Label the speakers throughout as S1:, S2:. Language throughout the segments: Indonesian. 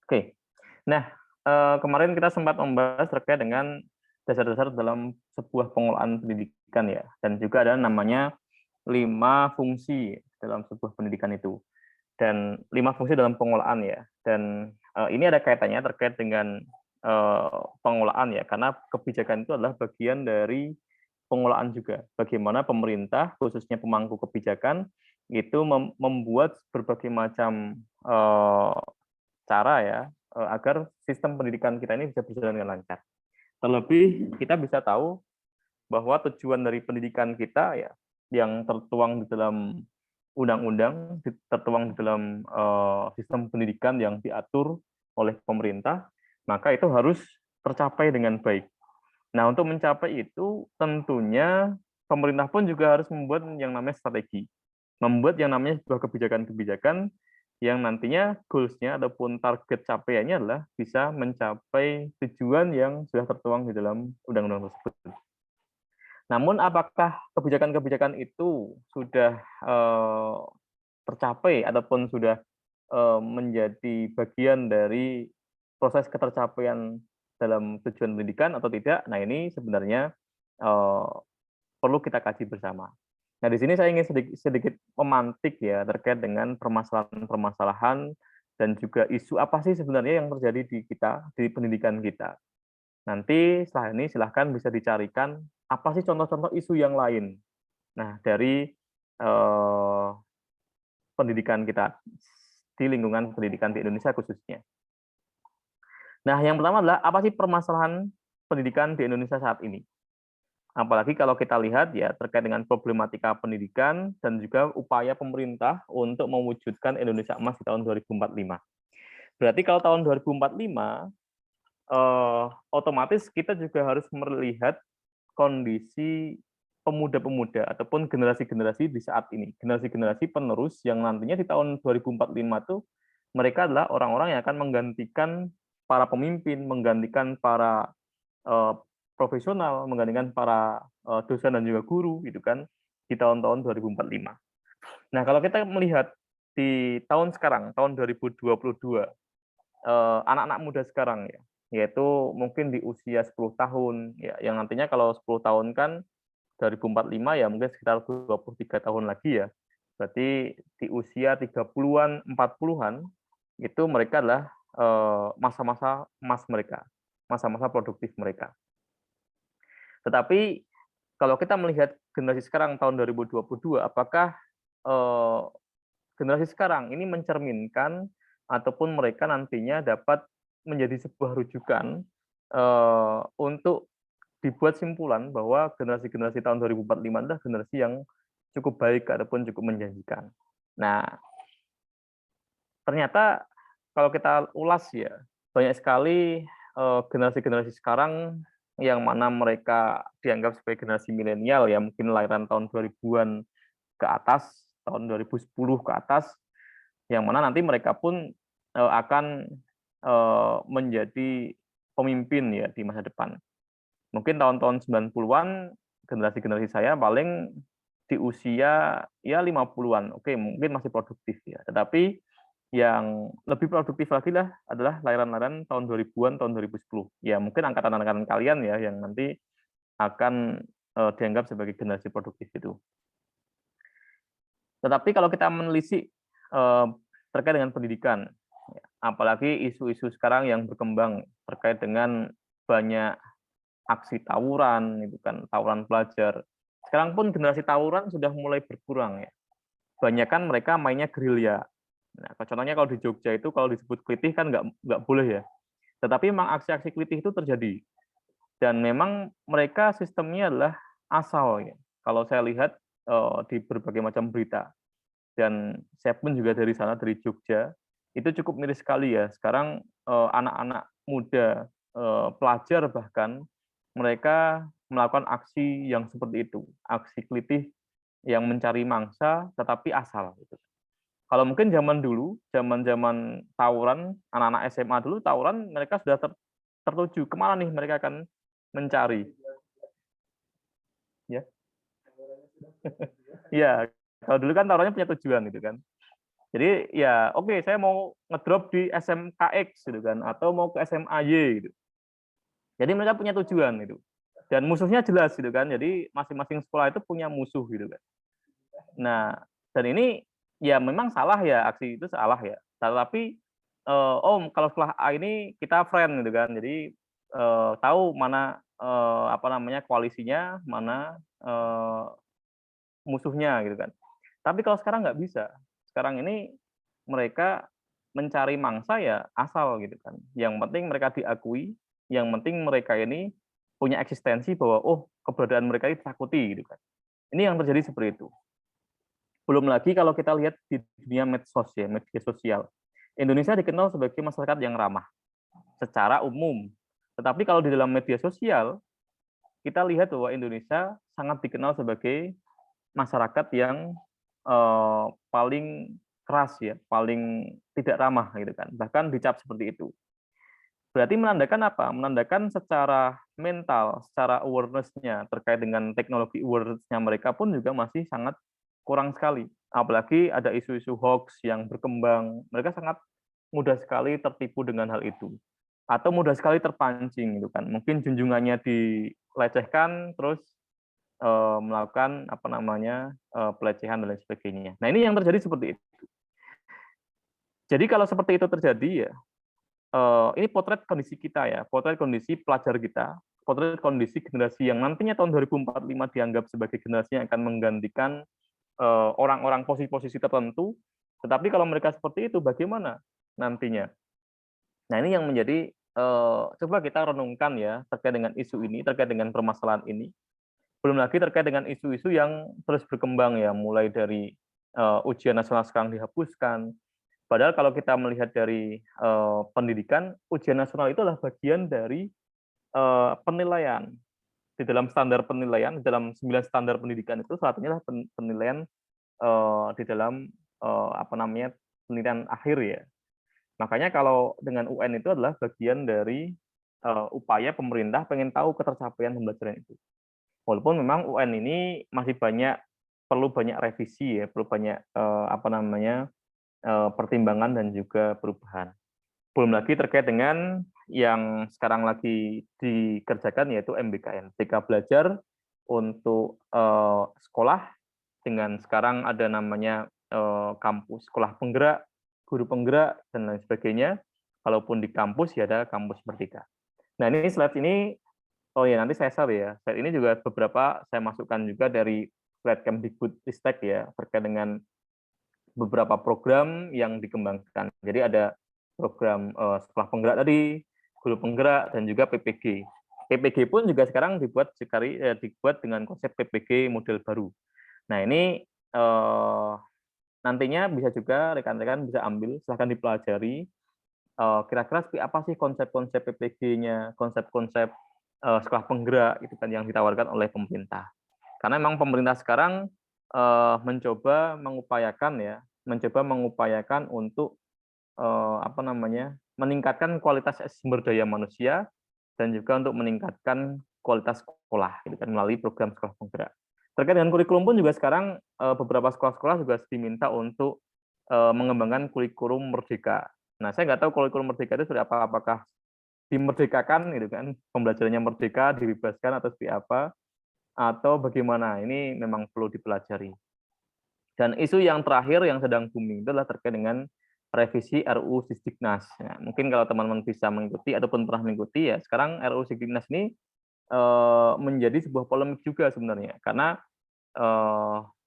S1: Oke. Nah, kemarin kita sempat membahas terkait dengan dasar-dasar dalam sebuah pengelolaan pendidikan ya, dan juga ada namanya 5 fungsi dalam sebuah pendidikan itu. Dan 5 fungsi dalam pengelolaan ya. Dan ini ada kaitannya terkait dengan pengelolaan ya, karena kebijakan itu adalah bagian dari pengelolaan juga. Bagaimana pemerintah, khususnya pemangku kebijakan, itu membuat berbagai macam cara ya agar sistem pendidikan kita ini bisa berjalan dengan lancar. Terlebih kita bisa tahu bahwa tujuan dari pendidikan kita ya yang tertuang di dalam undang-undang, tertuang di dalam sistem pendidikan yang diatur oleh pemerintah, maka itu harus tercapai dengan baik. Nah, untuk mencapai itu tentunya pemerintah pun juga harus membuat yang namanya strategi, membuat yang namanya sebuah kebijakan-kebijakan yang nantinya goals-nya ataupun target capaiannya adalah bisa mencapai tujuan yang sudah tertuang di dalam undang-undang tersebut. Namun apakah kebijakan-kebijakan itu sudah tercapai ataupun sudah menjadi bagian dari proses ketercapaian dalam tujuan pendidikan atau tidak? Nah, ini sebenarnya perlu kita kaji bersama. Nah, di sini saya ingin sedikit memantik ya terkait dengan permasalahan-permasalahan dan juga isu apa sih sebenarnya yang terjadi di kita, di pendidikan kita. Nanti setelah ini silahkan bisa dicarikan apa sih contoh-contoh isu yang lain. Nah, dari eh, pendidikan kita di lingkungan pendidikan di Indonesia khususnya. Nah, yang pertama adalah apa sih permasalahan pendidikan di Indonesia saat ini? Apalagi kalau kita lihat ya terkait dengan problematika pendidikan dan juga upaya pemerintah untuk mewujudkan Indonesia Emas di tahun 2045. Berarti kalau tahun 2045 otomatis kita juga harus melihat kondisi pemuda-pemuda ataupun generasi-generasi di saat ini, generasi-generasi penerus yang nantinya di tahun 2045 itu mereka adalah orang-orang yang akan menggantikan para pemimpin, menggantikan para profesional, menggantikan para dosen dan juga guru gitu kan di tahun-tahun 2045. Nah, kalau kita melihat di tahun sekarang, tahun 2022, anak-anak muda sekarang ya, yaitu mungkin di usia 10 tahun ya, yang nantinya kalau 10 tahun kan 2045 ya mungkin sekitar 23 tahun lagi ya. Berarti di usia 30-an, 40-an itu mereka adalah masa-masa emas mereka, masa-masa produktif mereka. Tetapi kalau kita melihat generasi sekarang tahun 2022, apakah eh, generasi sekarang ini mencerminkan ataupun mereka nantinya dapat menjadi sebuah rujukan untuk dibuat simpulan bahwa generasi-generasi tahun 2045 adalah generasi yang cukup baik ataupun cukup menjanjikan. Nah, ternyata kalau kita ulas ya, banyak sekali generasi-generasi sekarang yang mana mereka dianggap sebagai generasi milenial ya, mungkin lahiran tahun 2000-an ke atas, tahun 2010 ke atas, yang mana nanti mereka pun akan menjadi pemimpin ya di masa depan. Mungkin tahun-tahun 90-an generasi-generasi saya paling di usia ya 50-an. Oke, mungkin masih produktif ya. Tetapi yang lebih produktif lagi lah adalah lahiran-lahiran tahun 2000-an, tahun 2010. Ya, mungkin angkatan-angkatan kalian ya yang nanti akan dianggap sebagai generasi produktif itu. Tetapi kalau kita menelisik terkait dengan pendidikan, apalagi isu-isu sekarang yang berkembang terkait dengan banyak aksi tawuran, itu kan tawuran pelajar. Sekarang pun generasi tawuran sudah mulai berkurang ya. Banyak kan mereka mainnya gerilya. Nah, contohnya kalau di Jogja itu kalau disebut klitih kan nggak boleh ya. Tetapi memang aksi-aksi klitih itu terjadi. Dan memang mereka sistemnya adalah asal ya. Kalau saya lihat di berbagai macam berita. Dan saya pun juga dari sana, dari Jogja, itu cukup miris sekali ya. Sekarang anak-anak muda, pelajar bahkan, mereka melakukan aksi yang seperti itu. Aksi klitih yang mencari mangsa, tetapi asal. Gitu. Kalau mungkin zaman dulu, zaman-zaman tawuran, anak-anak SMA dulu tawuran, mereka sudah tertuju kemana nih mereka akan mencari. Ya. Iya, kalau dulu kan taruhnya punya tujuan gitu kan. Jadi ya oke, saya mau ngedrop di SMKX gitu kan, atau mau ke SMAY gitu. Jadi mereka punya tujuan gitu. Dan musuhnya jelas gitu kan. Jadi masing-masing sekolah itu punya musuh gitu kan. Nah, dan ini ya memang salah ya, aksi itu salah ya. Tapi oh kalau setelah A ini kita friend gitu kan. Jadi tahu mana apa namanya koalisinya, mana musuhnya gitu kan. Tapi kalau sekarang nggak bisa. Sekarang ini mereka mencari mangsa ya asal gitu kan. Yang penting mereka diakui, yang penting mereka ini punya eksistensi bahwa oh keberadaan mereka itu takuti gitu kan. Ini yang terjadi seperti itu. Belum lagi kalau kita lihat di dunia medsos ya, media sosial. Indonesia dikenal sebagai masyarakat yang ramah secara umum. Tetapi kalau di dalam media sosial, kita lihat bahwa Indonesia sangat dikenal sebagai masyarakat yang paling keras ya, paling tidak ramah gitu kan. Bahkan dicap seperti itu. Berarti menandakan apa? Menandakan secara mental, secara awareness-nya terkait dengan teknologi awareness-nya mereka pun juga masih sangat kurang sekali. Apalagi ada isu-isu hoax yang berkembang, mereka sangat mudah sekali tertipu dengan hal itu. Atau mudah sekali terpancing gitu kan. Mungkin junjungannya dilecehkan terus melakukan apa namanya pelecehan dan lain sebagainya. Nah, ini yang terjadi seperti itu. Jadi kalau seperti itu terjadi ya ini potret kondisi kita ya, potret kondisi pelajar kita, potret kondisi generasi yang nantinya tahun 2045 dianggap sebagai generasi yang akan menggantikan orang-orang posisi-posisi tertentu. Tetapi kalau mereka seperti itu, bagaimana nantinya? Nah, ini yang menjadi coba kita renungkan ya terkait dengan isu ini, terkait dengan permasalahan ini. Belum lagi terkait dengan isu-isu yang terus berkembang ya, mulai dari ujian nasional sekarang dihapuskan. Padahal kalau kita melihat dari pendidikan, ujian nasional itu adalah bagian dari penilaian. Di dalam standar penilaian, di dalam 9 standar pendidikan itu salah satunya adalah penilaian di dalam apa namanya penilaian akhir ya. Makanya kalau dengan UN itu adalah bagian dari upaya pemerintah pengen tahu ketercapaian pembelajaran itu. Walaupun memang UN ini masih perlu banyak revisi ya, perlu banyak apa namanya pertimbangan dan juga perubahan. Belum lagi terkait dengan yang sekarang lagi dikerjakan yaitu MBKN, Merdeka Belajar untuk sekolah dengan sekarang ada namanya kampus sekolah penggerak, guru penggerak dan lain sebagainya. Kalaupun di kampus ya ada kampus Merdeka. Nah, ini slide ini oh ya nanti saya share ya. Slide ini juga beberapa saya masukkan juga dari slide Kemdikbudristek ya terkait dengan beberapa program yang dikembangkan. Jadi ada program sekolah penggerak tadi, guru penggerak, dan juga PPG. PPG pun juga sekarang dibuat dengan konsep PPG model baru. Nah ini nantinya bisa juga rekan-rekan bisa ambil, silahkan dipelajari. Kira-kira seperti apa sih konsep-konsep PPG-nya, konsep-konsep sekolah penggerak itu kan yang ditawarkan oleh pemerintah. Karena memang pemerintah sekarang mencoba mengupayakan untuk apa namanya meningkatkan kualitas sumber daya manusia dan juga untuk meningkatkan kualitas sekolah gitu kan melalui program sekolah penggerak. Terkait dengan kurikulum pun juga sekarang beberapa sekolah-sekolah juga diminta untuk mengembangkan kurikulum merdeka. Nah, saya nggak tahu kurikulum merdeka itu seperti apa, apakah dimerdekakan gitu kan, pembelajarannya merdeka, dibebaskan atau seperti apa, atau bagaimana? Ini memang perlu dipelajari. Dan isu yang terakhir yang sedang booming itu adalah terkait dengan revisi RUU Sisdiknas. Nah, mungkin kalau teman-teman bisa mengikuti ataupun pernah mengikuti ya, sekarang RUU Sisdiknas ini menjadi sebuah polemik juga sebenarnya, karena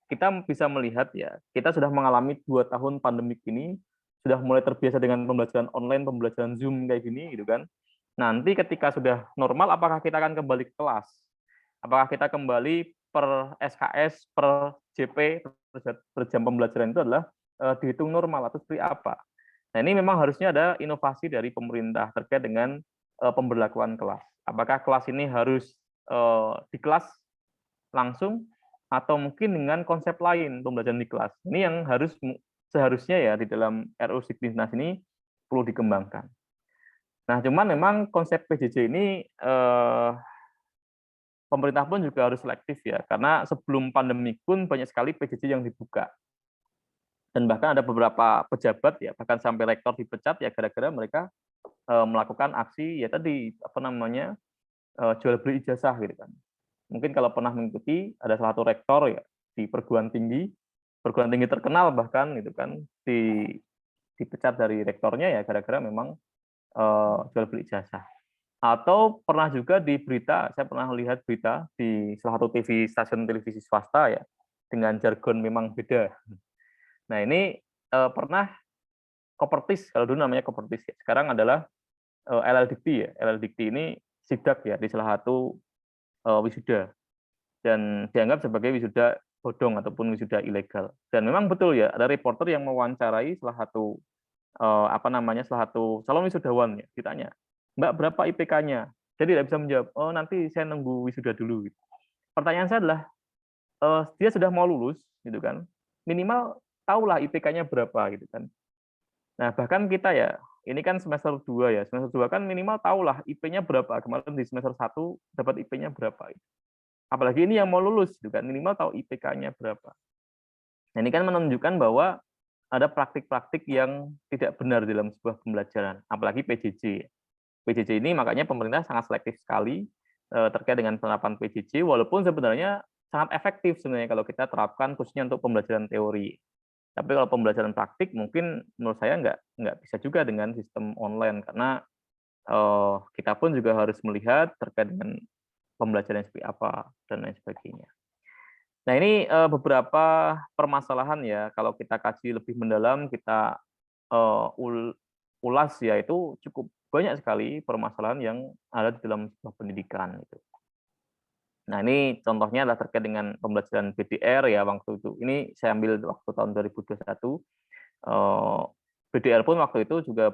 S1: kita bisa melihat ya, kita sudah mengalami 2 tahun pandemik ini, sudah mulai terbiasa dengan pembelajaran online, pembelajaran Zoom kayak gini gitu kan. Nanti ketika sudah normal, apakah kita akan kembali ke kelas? Apakah kita kembali per SKS, per JP, per jam pembelajaran itu adalah dihitung normal atau seperti apa? Nah, ini memang harusnya ada inovasi dari pemerintah terkait dengan pemberlakuan kelas. Apakah kelas ini harus di kelas langsung atau mungkin dengan konsep lain pembelajaran di kelas? Ini yang seharusnya ya di dalam RUU Sisdiknas ini perlu dikembangkan. Nah, cuman memang konsep PJJ ini pemerintah pun juga harus selektif ya, karena sebelum pandemi pun banyak sekali PJJ yang dibuka. Dan bahkan ada beberapa pejabat ya, bahkan sampai rektor dipecat ya gara-gara mereka melakukan aksi ya tadi apa namanya jual beli ijazah gitu kan. Mungkin kalau pernah mengikuti ada salah satu rektor ya di perguruan tinggi terkenal bahkan gitu kan dipecat dari rektornya ya gara-gara memang jual beli ijazah. Atau pernah juga di berita, saya pernah lihat berita di salah satu stasiun televisi swasta ya dengan jargon memang beda. Nah ini pernah Kopertis, kalau dulu namanya Kopertis ya. Sekarang adalah LL Dikti ya. LL Dikti ini sidak ya di salah satu wisuda dan dianggap sebagai wisuda bodong ataupun wisuda ilegal. Dan memang betul ya, ada reporter yang mewawancarai salah satu apa namanya salah satu calon wisudawan ya, ditanya, "Mbak berapa IPK-nya?" Jadi tidak bisa menjawab, "Oh nanti saya nunggu wisuda dulu." Gitu. Pertanyaan saya adalah, dia sudah mau lulus gitu kan, minimal tahulah IPK-nya berapa gitu kan. Nah, bahkan kita ya, ini kan semester 2 ya, semester 2 kan minimal tahulah IP-nya berapa, kemarin di semester 1 dapat IP-nya berapa. Apalagi ini yang mau lulus gitu kan, minimal tahu IPK-nya berapa. Nah, ini kan menunjukkan bahwa ada praktik-praktik yang tidak benar dalam sebuah pembelajaran, apalagi PJJ. PJJ ini makanya pemerintah sangat selektif sekali terkait dengan penerapan PJJ, walaupun sebenarnya sangat efektif sebenarnya kalau kita terapkan khususnya untuk pembelajaran teori. Tapi kalau pembelajaran praktik mungkin menurut saya nggak bisa juga dengan sistem online karena kita pun juga harus melihat terkait dengan pembelajaran seperti apa dan lain sebagainya. Nah ini beberapa permasalahan ya kalau kita kaji lebih mendalam kita ulas ya itu cukup banyak sekali permasalahan yang ada di dalam sebuah pendidikan gitu. Nah ini contohnya adalah terkait dengan pembelajaran BDR ya waktu itu. Ini saya ambil waktu tahun 2021. BDR pun waktu itu juga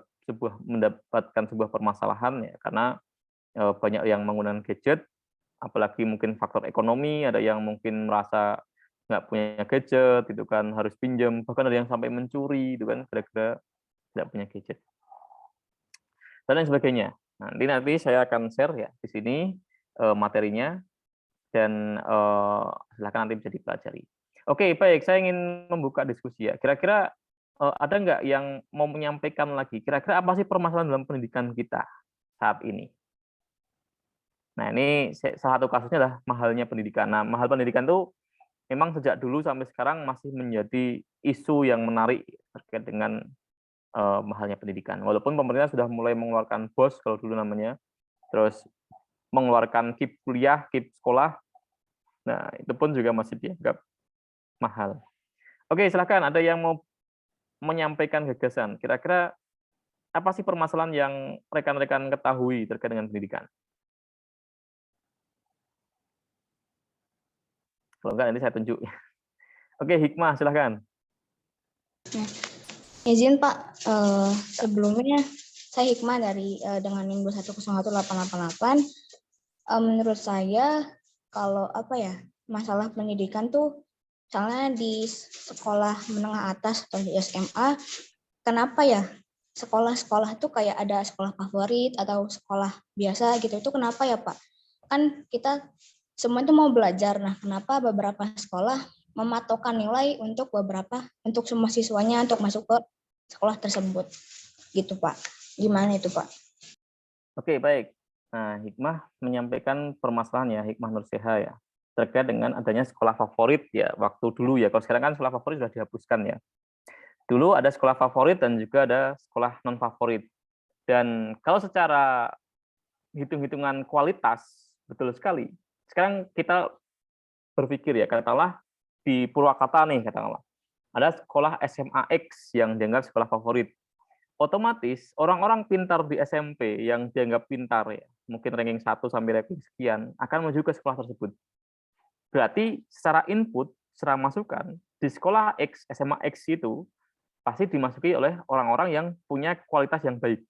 S1: mendapatkan sebuah permasalahan ya karena banyak yang menggunakan gadget, apalagi mungkin faktor ekonomi, ada yang mungkin merasa nggak punya gadget, itu kan harus pinjam, bahkan ada yang sampai mencuri, itu kan gara-gara nggak punya gadget dan lain sebagainya. Nanti saya akan share ya di sini materinya dan silakan nanti bisa dipelajari. Oke, baik. Saya ingin membuka diskusi ya. Kira-kira ada nggak yang mau menyampaikan lagi? Kira-kira apa sih permasalahan dalam pendidikan kita saat ini? Nah, ini salah satu kasusnya adalah mahalnya pendidikan. Nah, mahal pendidikan tuh memang sejak dulu sampai sekarang masih menjadi isu yang menarik terkait dengan mahalnya pendidikan. Walaupun pemerintah sudah mulai mengeluarkan BOS kalau dulu namanya, terus mengeluarkan KIP kuliah, KIP sekolah. Nah, itu pun juga masih dianggap mahal. Oke, silakan ada yang mau menyampaikan gagasan. Kira-kira apa sih permasalahan yang rekan-rekan ketahui terkait dengan pendidikan? Kalau enggak nanti saya tunjuk. Oke, Hikmah silakan.
S2: Izin Pak, sebelumnya saya Hikmah dari dengan NIM 2101888. Menurut saya kalau masalah pendidikan tuh misalnya di sekolah menengah atas atau di SMA, kenapa ya sekolah-sekolah tuh kayak ada sekolah favorit atau sekolah biasa gitu, itu kenapa ya Pak? Kan kita semua itu mau belajar, nah kenapa beberapa sekolah mematokkan nilai untuk semua siswanya untuk masuk ke sekolah tersebut gitu Pak? Gimana itu Pak?
S1: Oke, baik. Nah, Hikmah menyampaikan permasalahan ya, Hikmah Nurseha ya, terkait dengan adanya sekolah favorit ya, waktu dulu ya. Kalau sekarang kan sekolah favorit sudah dihapuskan ya. Dulu ada sekolah favorit dan juga ada sekolah non favorit. Dan kalau secara hitung-hitungan kualitas, betul sekali. Sekarang kita berpikir ya, katakanlah di Purwakarta nih, katakanlah. Ada sekolah SMA X yang dianggap sekolah favorit. Otomatis orang-orang pintar di SMP yang dianggap pintar ya, mungkin ranking 1 sampai ranking sekian, akan menuju ke sekolah tersebut. Berarti secara input, secara masukan, di sekolah X, SMA X itu pasti dimasuki oleh orang-orang yang punya kualitas yang baik.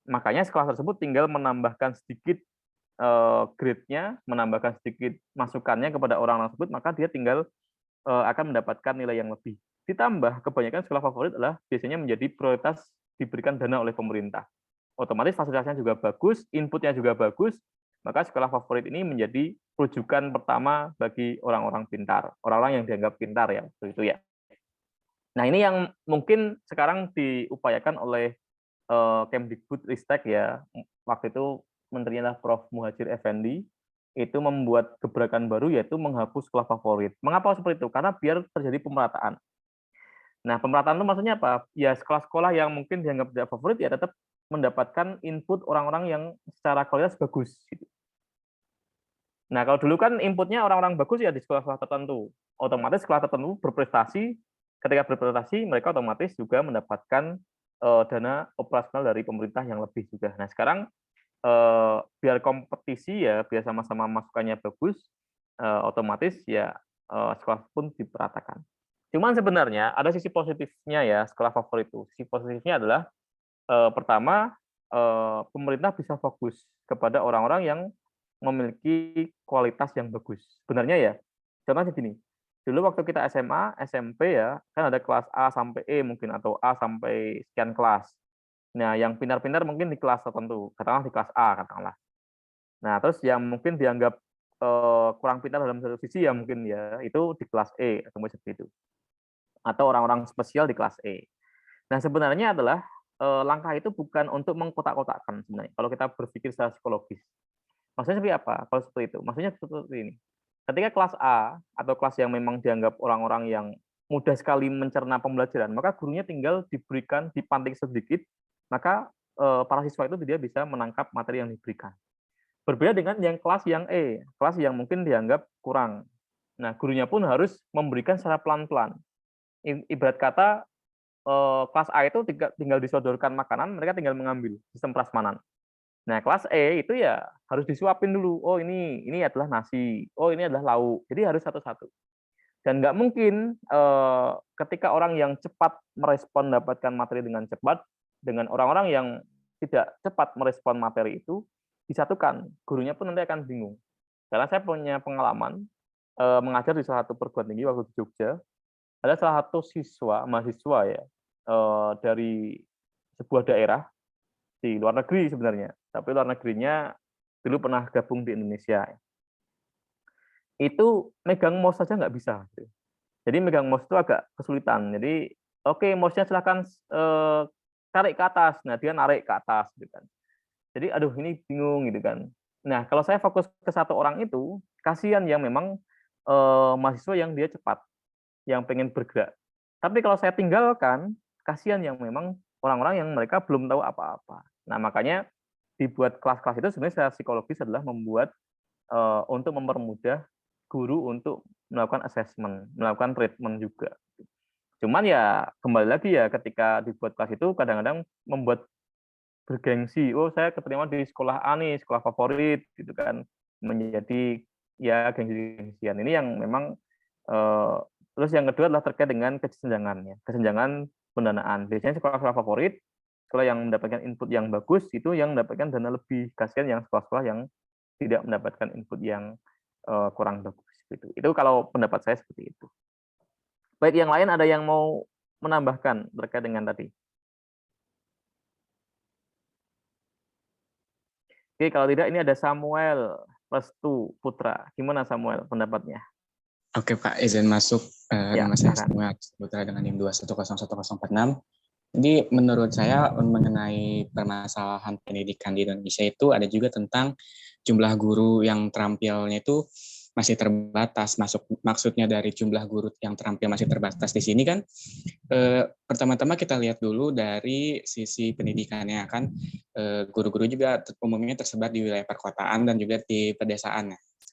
S1: Makanya sekolah tersebut tinggal menambahkan sedikit grade-nya, menambahkan sedikit masukannya kepada orang tersebut, maka dia tinggal akan mendapatkan nilai yang lebih. Ditambah kebanyakan sekolah favorit adalah biasanya menjadi prioritas diberikan dana oleh pemerintah. Otomatis fasilitasnya juga bagus, inputnya juga bagus, maka sekolah favorit ini menjadi rujukan pertama bagi orang-orang pintar, orang-orang yang dianggap pintar ya, begitu ya. Nah, ini yang mungkin sekarang diupayakan oleh Kemdikbudristek ya. Waktu itu menterinya Prof. Muhadjir Effendi itu membuat gebrakan baru yaitu menghapus sekolah favorit. Mengapa seperti itu? Karena biar terjadi pemerataan. Nah, pemerataan itu maksudnya apa? Ya sekolah-sekolah yang mungkin dianggap tidak favorit ya tetap mendapatkan input orang-orang yang secara kualitas bagus gitu. Nah, kalau dulu kan inputnya orang-orang bagus ya di sekolah-sekolah tertentu. Otomatis sekolah tertentu berprestasi, ketika berprestasi mereka otomatis juga mendapatkan dana operasional dari pemerintah yang lebih juga. Nah, sekarang biar kompetisi ya, biar sama-sama masukannya bagus, otomatis ya sekolah pun diperatakan. Cuman sebenarnya ada sisi positifnya ya sekolah favorit itu. Sisi positifnya adalah pertama pemerintah bisa fokus kepada orang-orang yang memiliki kualitas yang bagus. Sebenarnya ya, contohnya gini, dulu waktu kita SMA, SMP ya, kan ada kelas A sampai E mungkin, atau A sampai sekian kelas. Nah, yang pintar-pintar mungkin di kelas tertentu, katakanlah di kelas A, katakanlah. Nah, terus yang mungkin dianggap kurang pintar dalam satu sisi ya mungkin ya, itu di kelas E, atau seperti itu. Atau orang-orang spesial di kelas E. Nah, sebenarnya adalah langkah itu bukan untuk mengkotak-kotakkan sebenarnya, kalau kita berpikir secara psikologis. Maksudnya seperti apa? Kalau seperti itu, maksudnya seperti ini. Ketika kelas A atau kelas yang memang dianggap orang-orang yang mudah sekali mencerna pembelajaran, maka gurunya tinggal diberikan dipantik sedikit, maka para siswa itu dia bisa menangkap materi yang diberikan. Berbeda dengan yang kelas yang E, kelas yang mungkin dianggap kurang. Nah, gurunya pun harus memberikan secara pelan-pelan. Ibarat kata kelas A itu tinggal disodorkan makanan, mereka tinggal mengambil sistem prasmanan. Nah, kelas E itu ya harus disuapin dulu. Oh, ini adalah nasi. Oh, ini adalah lauk. Jadi harus satu-satu. Dan nggak mungkin ketika orang yang cepat merespon mendapatkan materi dengan cepat, dengan orang-orang yang tidak cepat merespon materi itu, disatukan. Gurunya pun nanti akan bingung. Karena saya punya pengalaman mengajar di salah satu perguruan tinggi waktu di Jogja. Ada salah satu mahasiswa ya, dari sebuah daerah, di luar negeri sebenarnya, tapi luar negerinya dulu pernah gabung di Indonesia. Itu megang mouse saja nggak bisa. Jadi megang mouse itu agak kesulitan. Jadi oke, mouse-nya silakan tarik ke atas. Nah, dia narik ke atas gitu kan. Jadi aduh ini bingung gitu kan. Nah, kalau saya fokus ke satu orang itu, kasihan yang memang mahasiswa yang dia cepat, yang pengen bergerak. Tapi kalau saya tinggalkan, kasihan yang memang orang-orang yang mereka belum tahu apa-apa. Nah, makanya dibuat kelas-kelas itu sebenarnya secara psikologis adalah membuat untuk mempermudah guru untuk melakukan assessment, melakukan treatment juga. Cuman ya kembali lagi ya ketika dibuat kelas itu kadang-kadang membuat bergengsi. Oh, saya keterima di sekolah A nih, sekolah favorit gitu kan. Menjadi ya gengsi-gengsian. Ini yang memang terus yang kedua adalah terkait dengan kesenjangannya, kesenjangan pendanaan. Biasanya sekolah-sekolah favorit, sekolah yang mendapatkan input yang bagus itu yang mendapatkan dana lebih. Kasihan yang sekolah-sekolah yang tidak mendapatkan input yang kurang bagus gitu. Itu kalau pendapat saya seperti itu. Baik, yang lain ada yang mau menambahkan terkait dengan tadi? Oke, kalau tidak ini ada Samuel Restu Putra. Gimana Samuel pendapatnya?
S3: Oke Pak, izin masuk.
S1: Ya,
S3: Nama saya Samuel Putra dengan NIM 2101046. Jadi menurut saya mengenai permasalahan pendidikan di Indonesia itu ada juga tentang jumlah guru yang terampilnya itu masih terbatas. Maksudnya dari jumlah guru yang terampil masih terbatas di sini kan pertama-tama kita lihat dulu dari sisi pendidikannya kan guru-guru juga umumnya tersebar di wilayah perkotaan dan juga di pedesaan.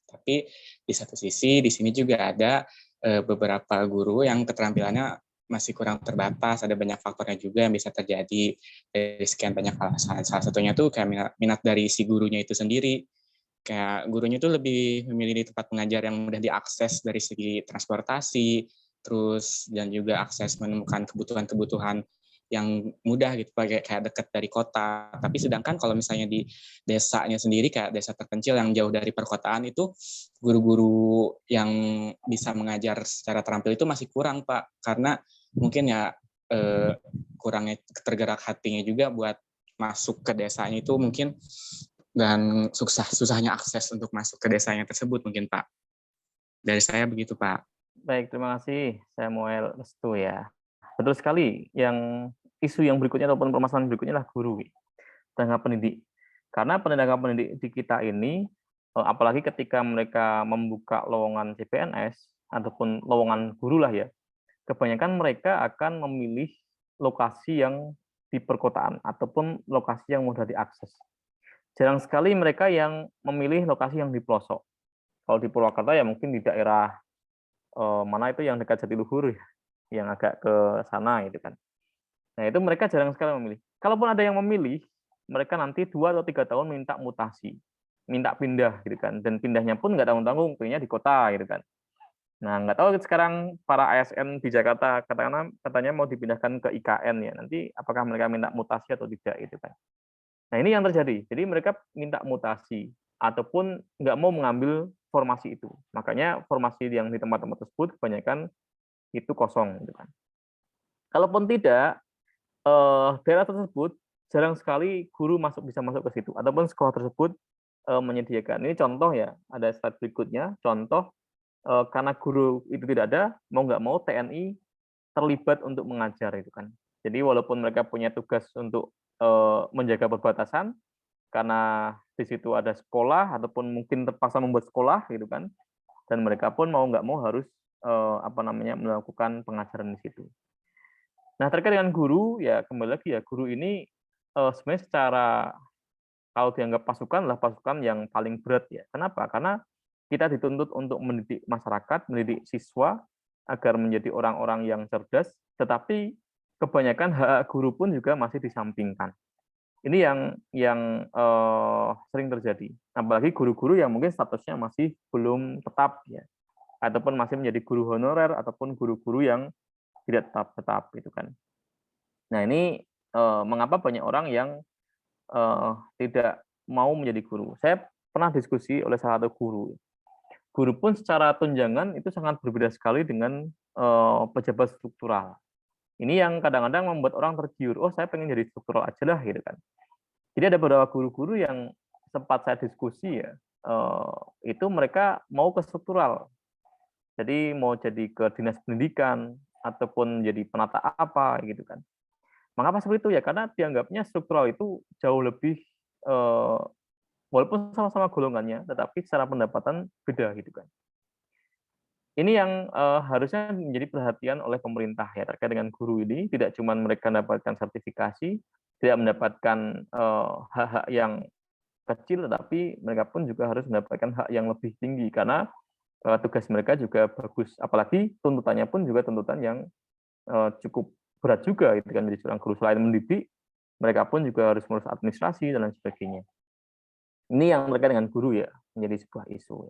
S3: Tapi di satu sisi di sini juga ada beberapa guru yang keterampilannya masih kurang terbatas, ada banyak faktornya juga yang bisa terjadi dari sekian banyak alasan. Salah satunya tuh kayak minat dari si gurunya itu sendiri. Kayak gurunya tuh lebih memilih di tempat mengajar yang mudah diakses dari segi transportasi, terus dan juga akses menemukan kebutuhan-kebutuhan yang mudah gitu, kayak dekat dari kota. Tapi sedangkan kalau misalnya di desanya sendiri, kayak desa terpencil yang jauh dari perkotaan itu, guru-guru yang bisa mengajar secara terampil itu masih kurang, Pak. Karena mungkin ya kurangnya tergerak hatinya juga buat masuk ke desanya itu mungkin dan susahnya akses untuk masuk ke desanya tersebut mungkin Pak. Dari saya begitu Pak.
S1: Baik, terima kasih Samuel Restu ya. Betul sekali. Yang isu yang berikutnya ataupun permasalahan berikutnya adalah guru, tenaga pendidik. Karena tenaga pendidik di kita ini, apalagi ketika mereka membuka lowongan CPNS ataupun lowongan guru lah ya, kebanyakan mereka akan memilih lokasi yang di perkotaan ataupun lokasi yang mudah diakses. Jarang sekali mereka yang memilih lokasi yang di pelosok. Kalau di Purwakarta ya mungkin di daerah mana itu yang dekat Jatiluhur ya, yang agak ke sana gitu kan. Nah itu mereka jarang sekali memilih. Kalaupun ada yang memilih, mereka nanti 2 atau 3 tahun minta mutasi, minta pindah gitu kan. Dan pindahnya pun nggak tanggung-tanggung, pindah di kota gitu kan. Nah nggak tahu sekarang para ASN di Jakarta katanya mau dipindahkan ke IKN ya. Nanti apakah mereka minta mutasi atau tidak gitu kan. Nah ini yang terjadi. Jadi mereka minta mutasi ataupun nggak mau mengambil formasi itu. Makanya formasi yang di tempat-tempat tersebut kebanyakan itu kosong gitu kan. Kalaupun tidak, daerah tersebut jarang sekali guru bisa masuk ke situ ataupun sekolah tersebut menyediakan. Ini contoh ya, ada slide berikutnya. Contoh karena guru itu tidak ada, mau nggak mau TNI terlibat untuk mengajar itu kan. Jadi walaupun mereka punya tugas untuk menjaga perbatasan, karena di situ ada sekolah ataupun mungkin terpaksa membuat sekolah gitu kan, dan mereka pun mau nggak mau harus melakukan pengajaran di situ. Nah terkait dengan guru ya kembali lagi ya, guru ini sebenarnya secara kalau dianggap pasukan adalah pasukan yang paling berat ya. Kenapa? Karena kita dituntut untuk mendidik masyarakat, mendidik siswa agar menjadi orang-orang yang cerdas, tetapi kebanyakan hak guru pun juga masih disampingkan. Ini yang sering terjadi. Apalagi guru-guru yang mungkin statusnya masih belum tetap ya, ataupun masih menjadi guru honorer ataupun guru-guru yang tidak tetap gitu kan. Nah ini mengapa banyak orang yang tidak mau menjadi guru. Saya pernah diskusi oleh salah satu guru. Guru pun secara tunjangan itu sangat berbeda sekali dengan pejabat struktural. Ini yang kadang-kadang membuat orang tergiur. Oh, saya pengen jadi struktural aja lah, gitu kan. Jadi ada beberapa guru-guru yang sempat saya diskusi ya, itu mereka mau ke struktural. Jadi mau jadi ke dinas pendidikan ataupun jadi penata apa, gitu kan. Mengapa seperti itu ya? Karena dianggapnya struktural itu jauh lebih walaupun sama-sama golongannya, tetapi secara pendapatan beda gitu kan. Ini yang harusnya menjadi perhatian oleh pemerintah ya terkait dengan guru ini. Tidak cuma mereka mendapatkan sertifikasi, tidak mendapatkan hak-hak yang kecil, tetapi mereka pun juga harus mendapatkan hak yang lebih tinggi karena tugas mereka juga bagus. Apalagi tuntutannya pun juga tuntutan yang cukup berat juga gitu kan, menjadi seorang guru. Selain mendidik, mereka pun juga harus mengurus administrasi dan lain sebagainya. Ini yang terkait dengan guru ya, menjadi sebuah isu.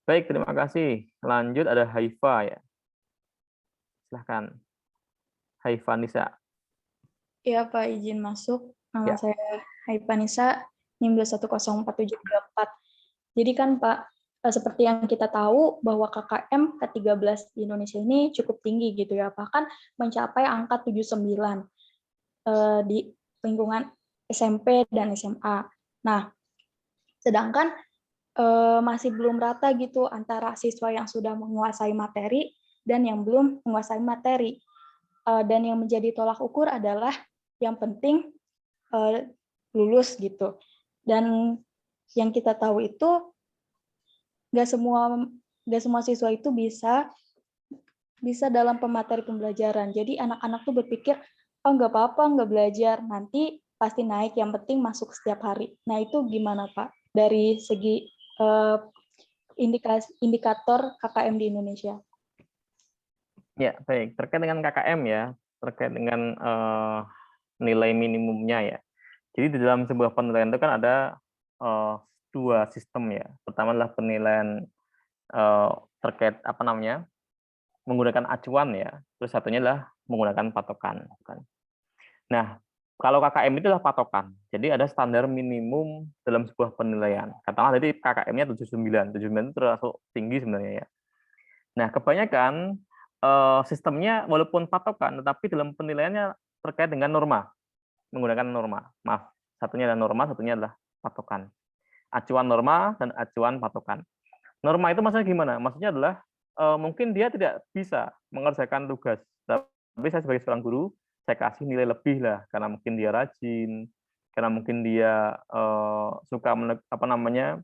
S1: Baik, terima kasih. Lanjut ada Haifa ya. Silahkan. Haifa Nisa.
S4: Iya Pak, izin masuk. Nama
S1: Ya.
S4: saya Haifa Nisa, NIM 2104724. Jadi kan Pak, seperti yang kita tahu bahwa KKM ke-13 di Indonesia ini cukup tinggi gitu ya, bahkan mencapai angka 79 di lingkungan SMP dan SMA. Nah, sedangkan masih belum rata gitu antara siswa yang sudah menguasai materi dan yang belum menguasai materi. Dan yang menjadi tolak ukur adalah yang penting lulus gitu. Dan yang kita tahu itu nggak semua siswa itu bisa dalam pemateri pembelajaran. Jadi anak-anak tuh berpikir, oh nggak apa-apa, nggak belajar, nanti pasti naik, yang penting masuk setiap hari. Nah itu gimana Pak dari segi indikator KKM di Indonesia?
S1: Ya, baik. Terkait dengan KKM ya, terkait dengan nilai minimumnya ya. Jadi di dalam sebuah penilaian itu kan ada dua sistem ya. Pertama adalah penilaian terkait menggunakan acuan ya. Terus satunya adalah menggunakan patokan. Nah, kalau KKM itu adalah patokan. Jadi ada standar minimum dalam sebuah penilaian. Katakanlah tadi KKM-nya 79. 79 itu termasuk tinggi sebenarnya ya. Nah, kebanyakan sistemnya walaupun patokan, tetapi dalam penilaiannya terkait dengan norma. Menggunakan norma. Maaf, satunya adalah norma, satunya adalah patokan. Acuan norma dan acuan patokan. Norma itu maksudnya gimana? Maksudnya adalah mungkin dia tidak bisa mengerjakan tugas, tapi saya sebagai seorang guru, saya kasih nilai lebih lah, karena mungkin dia rajin, karena mungkin dia suka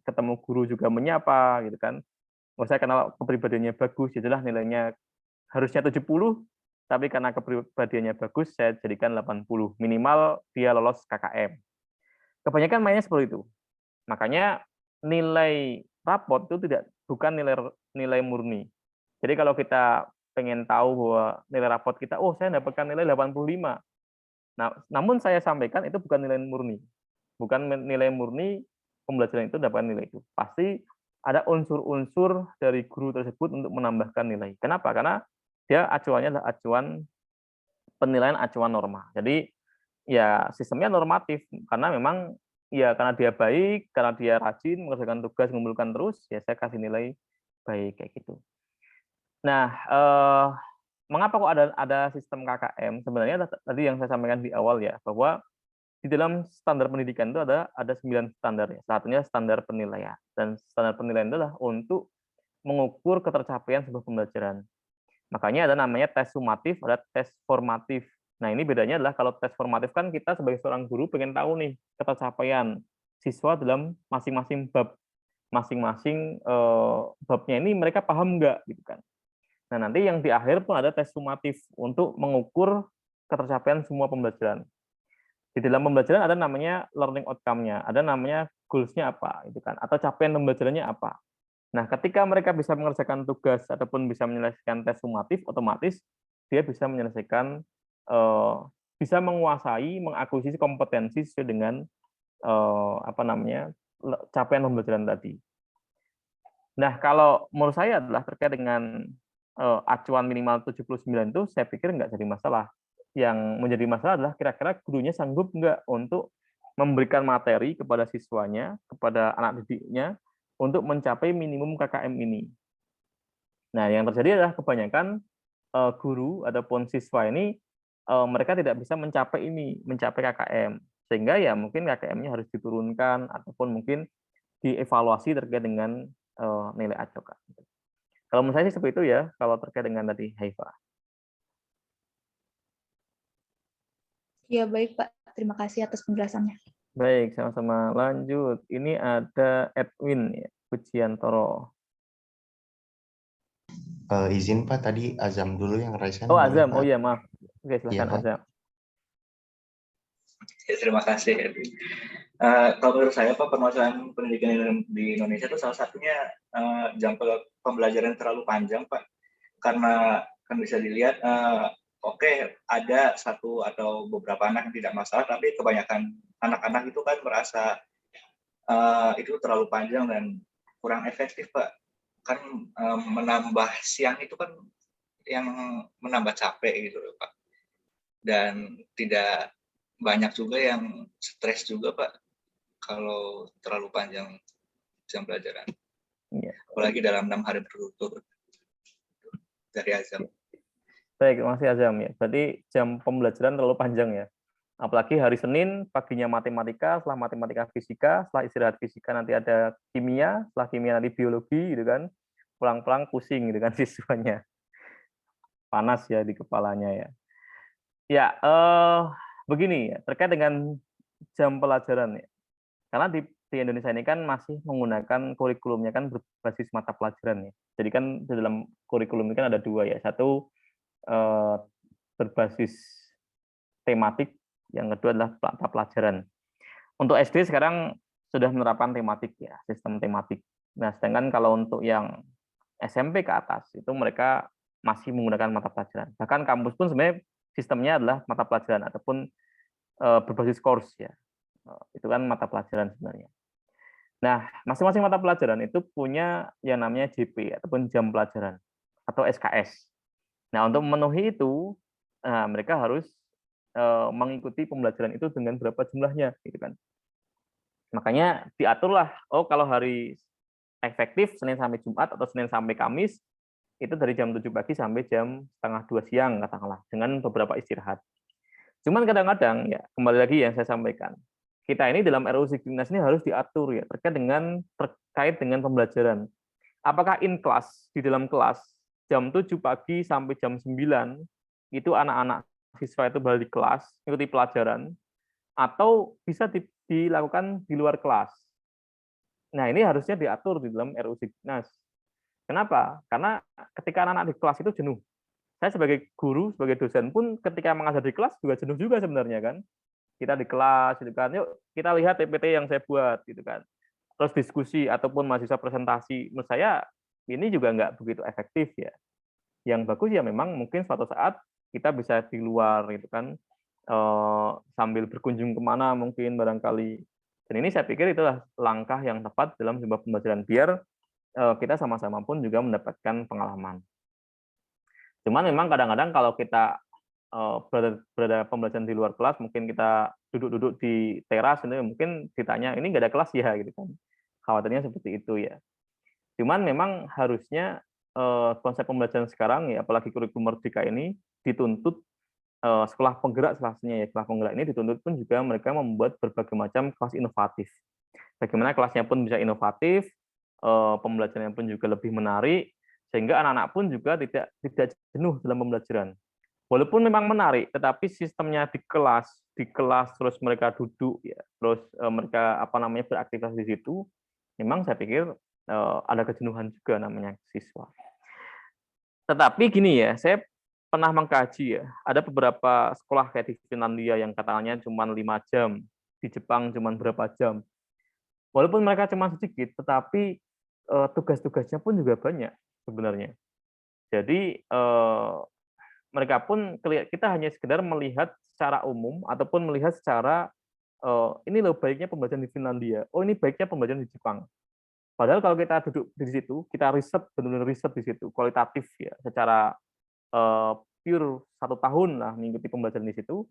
S1: ketemu guru juga menyapa gitu kan. Oh, saya kenal kepribadiannya bagus, jadilah nilainya harusnya 70, tapi karena kepribadiannya bagus, saya jadikan 80. Minimal dia lolos KKM. Kebanyakan mainnya seperti itu. Makanya nilai rapot itu bukan nilai murni. Jadi kalau kita pengen tahu bahwa nilai rapot kita, oh saya dapatkan nilai 85. Nah, namun saya sampaikan itu bukan nilai murni. Bukan nilai murni pembelajaran itu dapat nilai itu. Pasti ada unsur-unsur dari guru tersebut untuk menambahkan nilai. Kenapa? Karena dia acuannya adalah penilaian acuan norma. Jadi ya sistemnya normatif karena memang ya karena dia baik, karena dia rajin mengerjakan tugas, mengumpulkan terus, ya saya kasih nilai baik kayak gitu. Nah, mengapa kok ada sistem KKM? Sebenarnya tadi yang saya sampaikan di awal ya, bahwa di dalam standar pendidikan itu ada 9 standar ya. Satunya standar penilaian. Dan standar penilaian itu adalah untuk mengukur ketercapaian sebuah pembelajaran. Makanya ada namanya tes sumatif, ada tes formatif. Nah, ini bedanya adalah kalau tes formatif kan kita sebagai seorang guru pengen tahu nih ketercapaian siswa dalam masing-masing bab. Masing-masing babnya ini mereka paham nggak gitu kan. Nah, nanti yang di akhir pun ada tes sumatif untuk mengukur ketercapaian semua pembelajaran. Di dalam pembelajaran ada namanya learning outcome-nya, ada namanya goals-nya apa, gitu kan, atau capaian pembelajarannya apa. Nah, ketika mereka bisa mengerjakan tugas ataupun bisa menyelesaikan tes sumatif, otomatis dia bisa menyelesaikan, bisa menguasai, mengakuisisi kompetensi sesuai dengan capaian pembelajaran tadi. Nah, kalau menurut saya adalah terkait dengan acuan minimal 79 itu, saya pikir nggak jadi masalah. Yang menjadi masalah adalah kira-kira gurunya sanggup nggak untuk memberikan materi kepada siswanya, kepada anak didiknya, untuk mencapai minimum KKM ini. Nah, yang terjadi adalah kebanyakan guru ataupun siswa ini, mereka tidak bisa mencapai KKM. Sehingga ya mungkin KKM-nya harus diturunkan, ataupun mungkin dievaluasi terkait dengan nilai acokan. Kalau menurut saya sih seperti itu ya, kalau terkait dengan tadi Haifa.
S4: Ya, baik Pak. Terima kasih atas penjelasannya.
S1: Baik, sama-sama. Lanjut. Ini ada Edwin ya, Pujiantoro.
S5: Izin Pak, tadi Azam dulu yang raise hand.
S1: Oh, Azam. Oh iya, maaf. Oke, silakan
S5: Iya,
S1: Azam.
S6: Ya, terima kasih, Edwin. Kalau menurut saya, Pak, permasalahan pendidikan di Indonesia itu salah satunya jam pembelajaran terlalu panjang, Pak. Karena kan bisa dilihat, oke, ada satu atau beberapa anak yang tidak masalah, tapi kebanyakan anak-anak itu kan merasa itu terlalu panjang dan kurang efektif, Pak. Kan menambah siang itu kan yang menambah capek gitu loh, Pak. Dan tidak banyak juga yang stres juga, Pak, kalau terlalu panjang jam pelajaran.
S1: Ya.
S6: Apalagi dalam 6 hari berturut-turut. Dari Azam.
S1: Baik, terima kasih Azam ya. Berarti jam pembelajaran terlalu panjang ya. Apalagi hari Senin, paginya matematika, setelah matematika fisika, setelah istirahat fisika nanti ada kimia, setelah kimia nanti biologi gitu kan. Pulang-pulang pusing gitu kan siswanya. Panas ya di kepalanya ya. Ya, begini ya, terkait dengan jam pelajaran ya. Karena di Indonesia ini kan masih menggunakan kurikulumnya kan berbasis mata pelajaran ya. Jadi kan di dalam kurikulum ini kan ada dua ya. Satu berbasis tematik, yang kedua adalah mata pelajaran. Untuk SD sekarang sudah menerapkan tematik ya, sistem tematik. Nah, sedangkan kalau untuk yang SMP ke atas itu mereka masih menggunakan mata pelajaran. Bahkan kampus pun sebenarnya sistemnya adalah mata pelajaran ataupun berbasis course ya. Itu kan mata pelajaran sebenarnya. Nah, masing-masing mata pelajaran itu punya yang namanya JP ataupun jam pelajaran atau SKS. Nah, untuk memenuhi itu mereka harus mengikuti pembelajaran itu dengan berapa jumlahnya gitu kan. Makanya diaturlah, oh kalau hari efektif Senin sampai Jumat atau Senin sampai Kamis itu dari jam 7 pagi sampai jam setengah 2 siang katakanlah dengan beberapa istirahat. Cuman kadang-kadang ya kembali lagi yang saya sampaikan, kita ini dalam RUU Sidiknas ini harus diatur ya terkait dengan pembelajaran. Apakah in class, di dalam kelas jam 7 pagi sampai jam 9 itu anak-anak siswa itu balik kelas, mengikuti pelajaran, atau bisa dilakukan di luar kelas. Nah, ini harusnya diatur di dalam RUU Sidiknas. Kenapa? Karena ketika anak-anak di kelas itu jenuh. Saya sebagai guru, sebagai dosen pun ketika mengajar di kelas juga jenuh juga sebenarnya kan. Kita di kelas gitu kan, yuk kita lihat PPT yang saya buat gitu kan. Terus diskusi ataupun mahasiswa presentasi, menurut saya ini juga nggak begitu efektif ya. Yang bagus ya memang mungkin suatu saat kita bisa di luar gitu kan, sambil berkunjung kemana mungkin barangkali. Dan ini saya pikir itulah langkah yang tepat dalam sebuah pembelajaran biar kita sama-sama pun juga mendapatkan pengalaman. Cuman memang kadang-kadang kalau kita berada pembelajaran di luar kelas, mungkin kita duduk-duduk di teras, mungkin ditanya, ini nggak ada kelas ya, gitu kan. Khawatirnya seperti itu ya. Cuman memang harusnya konsep pembelajaran sekarang, ya apalagi kurikulum Merdeka ini, dituntut sekolah penggerak setelahnya ya, sekolah penggerak ini dituntut pun juga mereka membuat berbagai macam kelas inovatif. Bagaimana kelasnya pun bisa inovatif, pembelajarannya pun juga lebih menarik, sehingga anak-anak pun juga tidak jenuh dalam pembelajaran. Walaupun memang menarik, tetapi sistemnya di kelas terus mereka duduk ya, terus mereka beraktivitas di situ, memang saya pikir ada kejenuhan juga namanya siswa. Tetapi gini ya, saya pernah mengkaji ya, ada beberapa sekolah kayak di Finlandia yang katanya cuma 5 jam, di Jepang cuma berapa jam. Walaupun mereka cuma sedikit, tetapi tugas-tugasnya pun juga banyak sebenarnya. Jadi mereka pun kita hanya sekedar melihat secara umum ataupun melihat secara ini loh baiknya pembelajaran di Finlandia, oh ini baiknya pembelajaran di Jepang. Padahal kalau kita duduk di situ, kita riset benar-benar riset di situ, kualitatif ya, secara pure 1 tahun lah mengikuti pembelajaran di situ,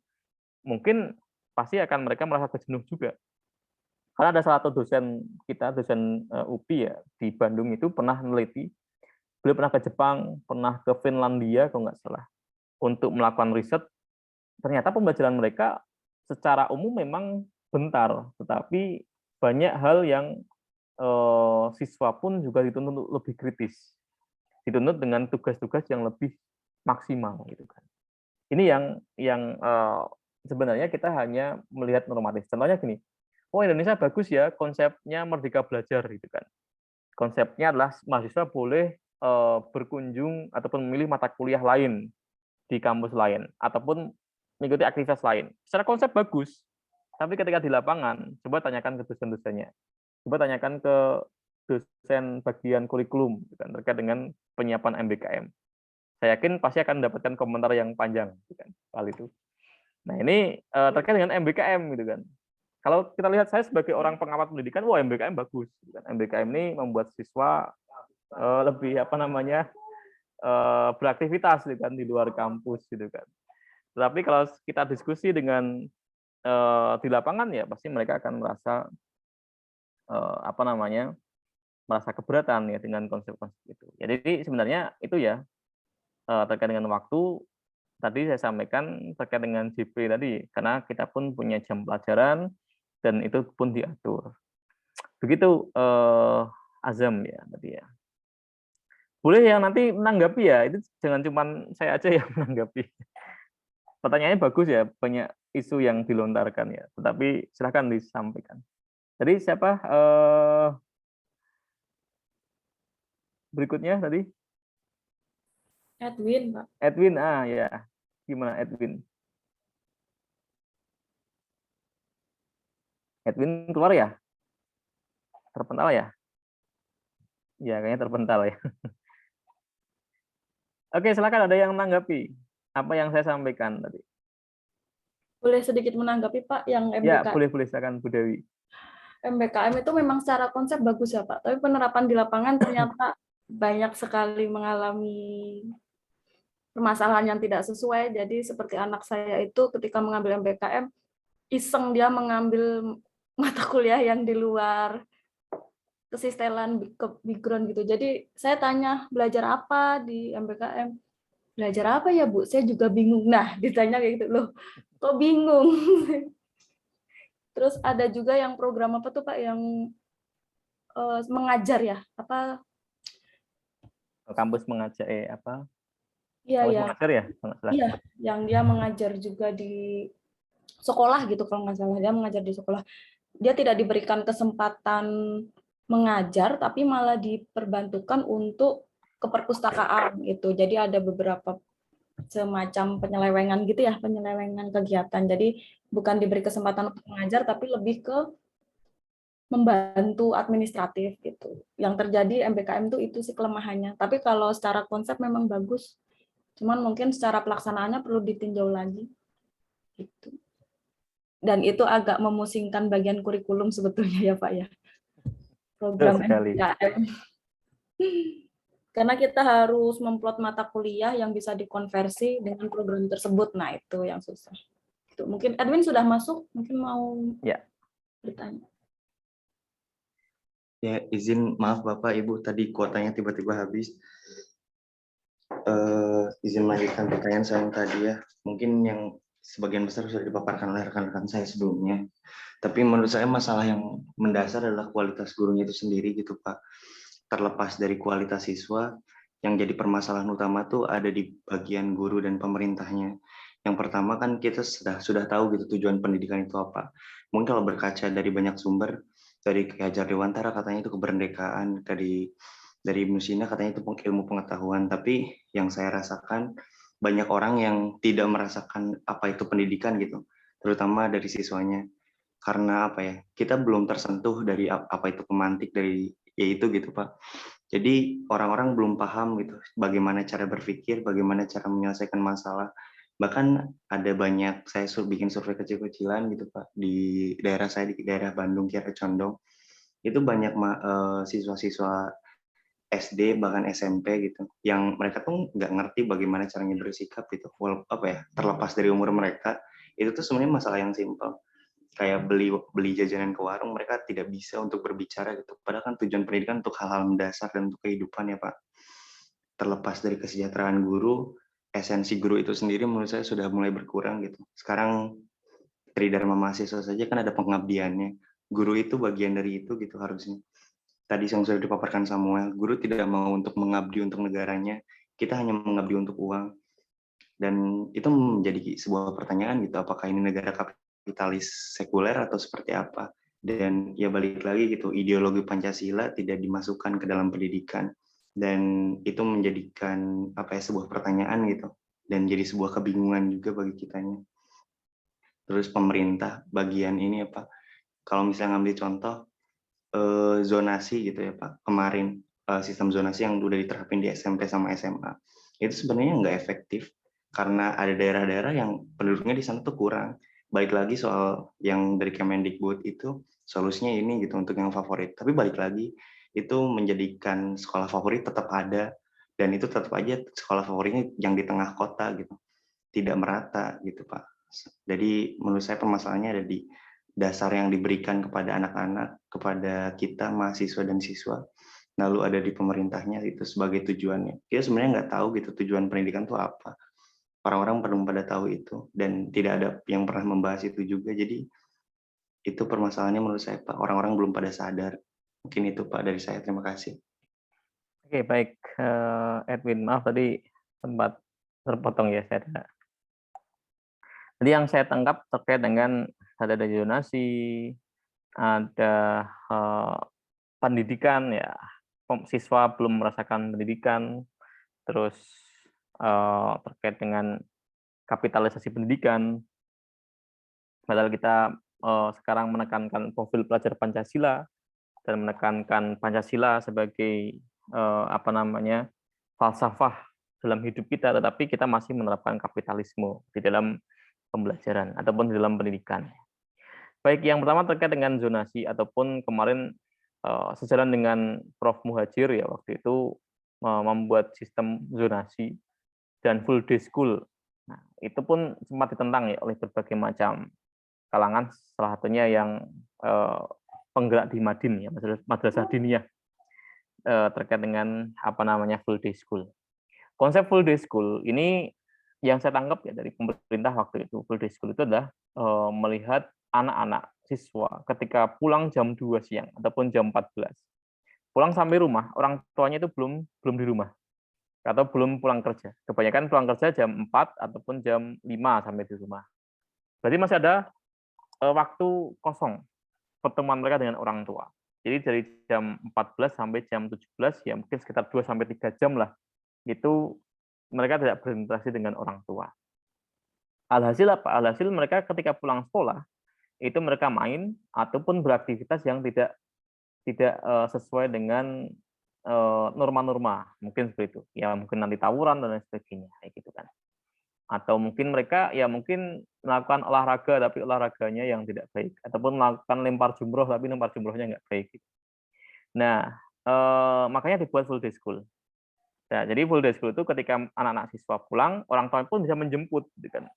S1: mungkin pasti akan mereka merasa kejenuh juga. Karena ada salah satu dosen kita, dosen UPI ya di Bandung itu pernah meneliti, beliau pernah ke Jepang, pernah ke Finlandia kalau nggak salah, untuk melakukan riset. Ternyata pembelajaran mereka secara umum memang bentar, tetapi banyak hal yang siswa pun juga dituntut lebih kritis, dituntut dengan tugas-tugas yang lebih maksimal gitu kan. Ini yang sebenarnya kita hanya melihat normatif. Contohnya gini, oh Indonesia bagus ya konsepnya Merdeka Belajar gitu kan. Konsepnya adalah mahasiswa boleh berkunjung ataupun memilih mata kuliah lain di kampus lain ataupun mengikuti aktivitas lain. Secara konsep bagus, tapi ketika di lapangan, coba tanyakan ke dosen-dosennya, coba tanyakan ke dosen bagian kurikulum gitu kan, terkait dengan penyiapan MBKM. Saya yakin pasti akan mendapatkan komentar yang panjang gitu kan, hal itu. Nah ini terkait dengan MBKM gitu kan. Kalau kita lihat saya sebagai orang pengamat pendidikan, wah MBKM bagus. Gitu kan. MBKM ini membuat siswa lebih beraktivitas gitu kan di luar kampus gitu kan. Tetapi kalau kita diskusi dengan di lapangan ya pasti mereka akan merasa merasa keberatan ya dengan konsep-konsep itu. Jadi sebenarnya itu ya terkait dengan waktu tadi saya sampaikan terkait dengan JP tadi karena kita pun punya jam pelajaran dan itu pun diatur. Begitu Azam ya tadi ya. Boleh yang nanti menanggapi ya, itu jangan cuma saya aja yang menanggapi. Pertanyaannya bagus ya, banyak isu yang dilontarkan ya, tetapi silahkan disampaikan. Jadi siapa berikutnya tadi?
S4: Edwin, Pak.
S1: Edwin, ya. Gimana Edwin? Edwin keluar ya? Terpental ya? Ya, kayaknya terpental ya. Oke, silakan ada yang menanggapi apa yang saya sampaikan tadi.
S4: Boleh sedikit menanggapi Pak yang
S1: Ya,
S4: MBKM.
S1: boleh silakan Bu Dewi.
S4: MBKM itu memang secara konsep bagus ya Pak, tapi penerapan di lapangan ternyata banyak sekali mengalami permasalahan yang tidak sesuai. Jadi seperti anak saya itu ketika mengambil MBKM, iseng dia mengambil mata kuliah yang di luar kesistelan background gitu. Jadi saya tanya, belajar apa di MBKM? Belajar apa ya Bu? Saya juga bingung. Nah, ditanya kayak gitu, loh kok bingung? Terus ada juga yang program apa tuh Pak yang mengajar ya? Apa?
S1: Kampus mengajar apa?
S4: Iya,
S1: Kampus
S4: yang
S1: mengajar ya? Kalau nggak salah.
S4: iya, yang dia mengajar juga di sekolah gitu kalau nggak salah. Dia mengajar di sekolah. Dia tidak diberikan kesempatan mengajar, tapi malah diperbantukan untuk ke perpustakaan gitu. Jadi ada beberapa semacam penyelewengan gitu ya, penyelewengan kegiatan. Jadi bukan diberi kesempatan untuk mengajar, tapi lebih ke membantu administratif gitu. Yang terjadi MBKM itu sih kelemahannya. Tapi kalau secara konsep memang bagus. Cuman mungkin secara pelaksanaannya perlu ditinjau lagi gitu. Dan itu agak memusingkan bagian kurikulum sebetulnya ya Pak ya.
S1: Betul
S4: Program
S1: sekali.
S4: MBKM. Karena kita harus memplot mata kuliah yang bisa dikonversi dengan program tersebut. Nah, itu yang susah. Itu mungkin Edwin sudah masuk, mungkin mau
S1: Ya.
S4: bertanya.
S5: Ya, izin maaf Bapak Ibu, tadi kuotanya tiba-tiba habis. Izin melanjutkan pertanyaan saya yang tadi ya. Mungkin yang sebagian besar sudah dipaparkan oleh rekan-rekan saya sebelumnya. Tapi menurut saya masalah yang mendasar adalah kualitas gurunya itu sendiri gitu Pak. Terlepas dari kualitas siswa, yang jadi permasalahan utama tuh ada di bagian guru dan pemerintahnya. Yang pertama kan kita sudah tahu gitu tujuan pendidikan itu apa. Mungkin kalau berkaca dari banyak sumber, dari Ki Hajar Dewantara katanya itu kemerdekaan, dari Ibnu Sina katanya itu ilmu pengetahuan. Tapi yang saya rasakan banyak orang yang tidak merasakan apa itu pendidikan gitu, terutama dari siswanya. Karena apa ya, kita belum tersentuh dari apa itu pemantik dari yaitu gitu Pak. Jadi orang-orang belum paham gitu bagaimana cara berpikir, bagaimana cara menyelesaikan masalah. Bahkan ada banyak, saya bikin survei kecil-kecilan gitu Pak, di daerah saya, di daerah Bandung, Kiara Condong. Itu banyak siswa-siswa SD bahkan SMP gitu, yang mereka tuh nggak ngerti bagaimana caranya bersikap gitu. Apa ya, terlepas dari umur mereka, itu tuh sebenarnya masalah yang simpel. Kayak beli jajanan ke warung, mereka tidak bisa untuk berbicara gitu. Padahal kan tujuan pendidikan untuk hal-hal mendasar dan untuk kehidupan ya Pak. Terlepas dari kesejahteraan guru, esensi guru itu sendiri menurut saya sudah mulai berkurang gitu. Sekarang Tridharma mahasiswa saja kan ada pengabdiannya. Guru itu bagian dari itu gitu harusnya. Tadi yang sudah dipaparkan Samuel, guru tidak mau untuk mengabdi untuk negaranya, kita hanya mengabdi untuk uang. Dan itu menjadi sebuah pertanyaan gitu, apakah ini negara kapitalis sekuler atau seperti apa? Dan ya balik lagi gitu, ideologi Pancasila tidak dimasukkan ke dalam pendidikan, dan itu menjadikan apa ya, sebuah pertanyaan gitu, dan jadi sebuah kebingungan juga bagi kitanya. Terus pemerintah bagian ini apa? Kalau misalnya ngambil contoh zonasi gitu ya Pak, kemarin sistem zonasi yang udah diterapin di SMP sama SMA, itu sebenarnya nggak efektif karena ada daerah-daerah yang penduduknya di sana tuh kurang. Balik lagi soal yang dari Kemendikbud itu, solusinya ini gitu untuk yang favorit. Tapi balik lagi, itu menjadikan sekolah favorit tetap ada, dan itu tetap aja sekolah favoritnya yang di tengah kota gitu, tidak merata gitu Pak. Jadi menurut saya permasalahannya ada di dasar yang diberikan kepada anak-anak, kepada kita mahasiswa dan siswa, lalu ada di pemerintahnya itu sebagai tujuannya. Kita sebenarnya nggak tahu gitu tujuan pendidikan itu apa. Orang-orang belum pada tahu itu, dan tidak ada yang pernah membahas itu juga. Jadi itu permasalahannya menurut saya Pak. Orang-orang belum pada sadar. Mungkin itu Pak dari saya. Terima kasih.
S1: Oke, baik. Edwin, maaf tadi sempat terpotong ya saya. Jadi yang saya tangkap terkait dengan ada zonasi, ada pendidikan ya, siswa belum merasakan pendidikan, terus terkait dengan kapitalisasi pendidikan, padahal kita sekarang menekankan profil pelajar Pancasila dan menekankan Pancasila sebagai falsafah dalam hidup kita, tetapi kita masih menerapkan kapitalisme di dalam pembelajaran ataupun di dalam pendidikan. Baik, yang pertama terkait dengan zonasi ataupun kemarin sejalan dengan Prof. Muhajir ya waktu itu membuat sistem zonasi dan full day school. Nah, itu pun sempat ditentang ya oleh berbagai macam kalangan, salah satunya yang penggerak di Madin ya, Madrasah Diniyah, terkait dengan full day school. Konsep full day school ini yang saya tangkap ya dari pemerintah waktu itu, full day school itu adalah melihat anak-anak siswa ketika pulang jam 2 siang ataupun jam 14, pulang sampai rumah, orang tuanya itu belum di rumah atau belum pulang kerja. Kebanyakan pulang kerja jam 4 ataupun jam 5 sampai di rumah. Berarti masih ada waktu kosong pertemuan mereka dengan orang tua. Jadi dari jam 14 sampai jam 17 ya mungkin sekitar 2 sampai 3 jam lah. Itu mereka tidak berinteraksi dengan orang tua. Alhasil apa? Alhasil mereka ketika pulang sekolah itu mereka main ataupun beraktivitas yang tidak sesuai dengan norma-norma, mungkin seperti itu. Ya mungkin nanti tawuran dan lain sebagainya, kayak gitu kan. Atau mungkin mereka ya mungkin melakukan olahraga tapi olahraganya yang tidak baik, ataupun melakukan lempar jumroh tapi lempar jumrohnya nggak baik. Nah, makanya dibuat full day school. Nah, jadi full day school itu ketika anak-anak siswa pulang, orang tua pun bisa menjemput, gitu kan.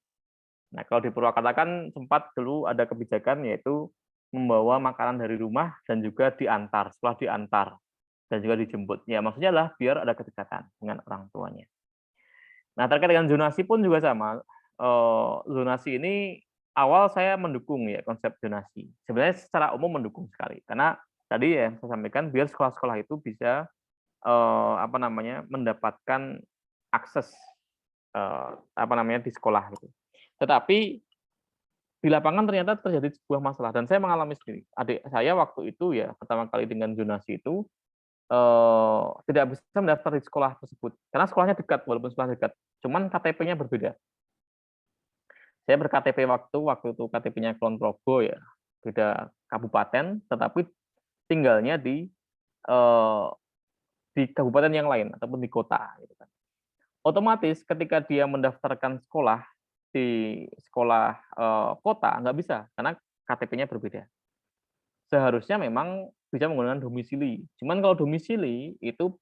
S1: Nah, kalau di Purwakarta kan sempat dulu ada kebijakan yaitu membawa makanan dari rumah dan juga diantar, setelah diantar dan juga dijemput. Ya, maksudnya adalah biar ada kedekatan dengan orang tuanya. Nah, terkait dengan zonasi pun juga sama. Zonasi ini awal saya mendukung ya konsep zonasi. Sebenarnya secara umum mendukung sekali karena tadi ya saya sampaikan biar sekolah-sekolah itu bisa mendapatkan akses di sekolah gitu. Tetapi di lapangan ternyata terjadi sebuah masalah dan saya mengalami sendiri. Adik saya waktu itu ya pertama kali dengan zonasi itu tidak bisa mendaftar di sekolah tersebut karena sekolahnya dekat walaupun sekolah dekat, cuman KTP-nya berbeda. Saya ber-KTP waktu itu KTP-nya Kulon Progo ya, beda kabupaten, tetapi tinggalnya di kabupaten yang lain ataupun di kota. Gitu kan. Otomatis ketika dia mendaftarkan sekolah di sekolah kota nggak bisa karena KTP-nya berbeda. Seharusnya memang bisa menggunakan domisili. Cuman kalau domisili itu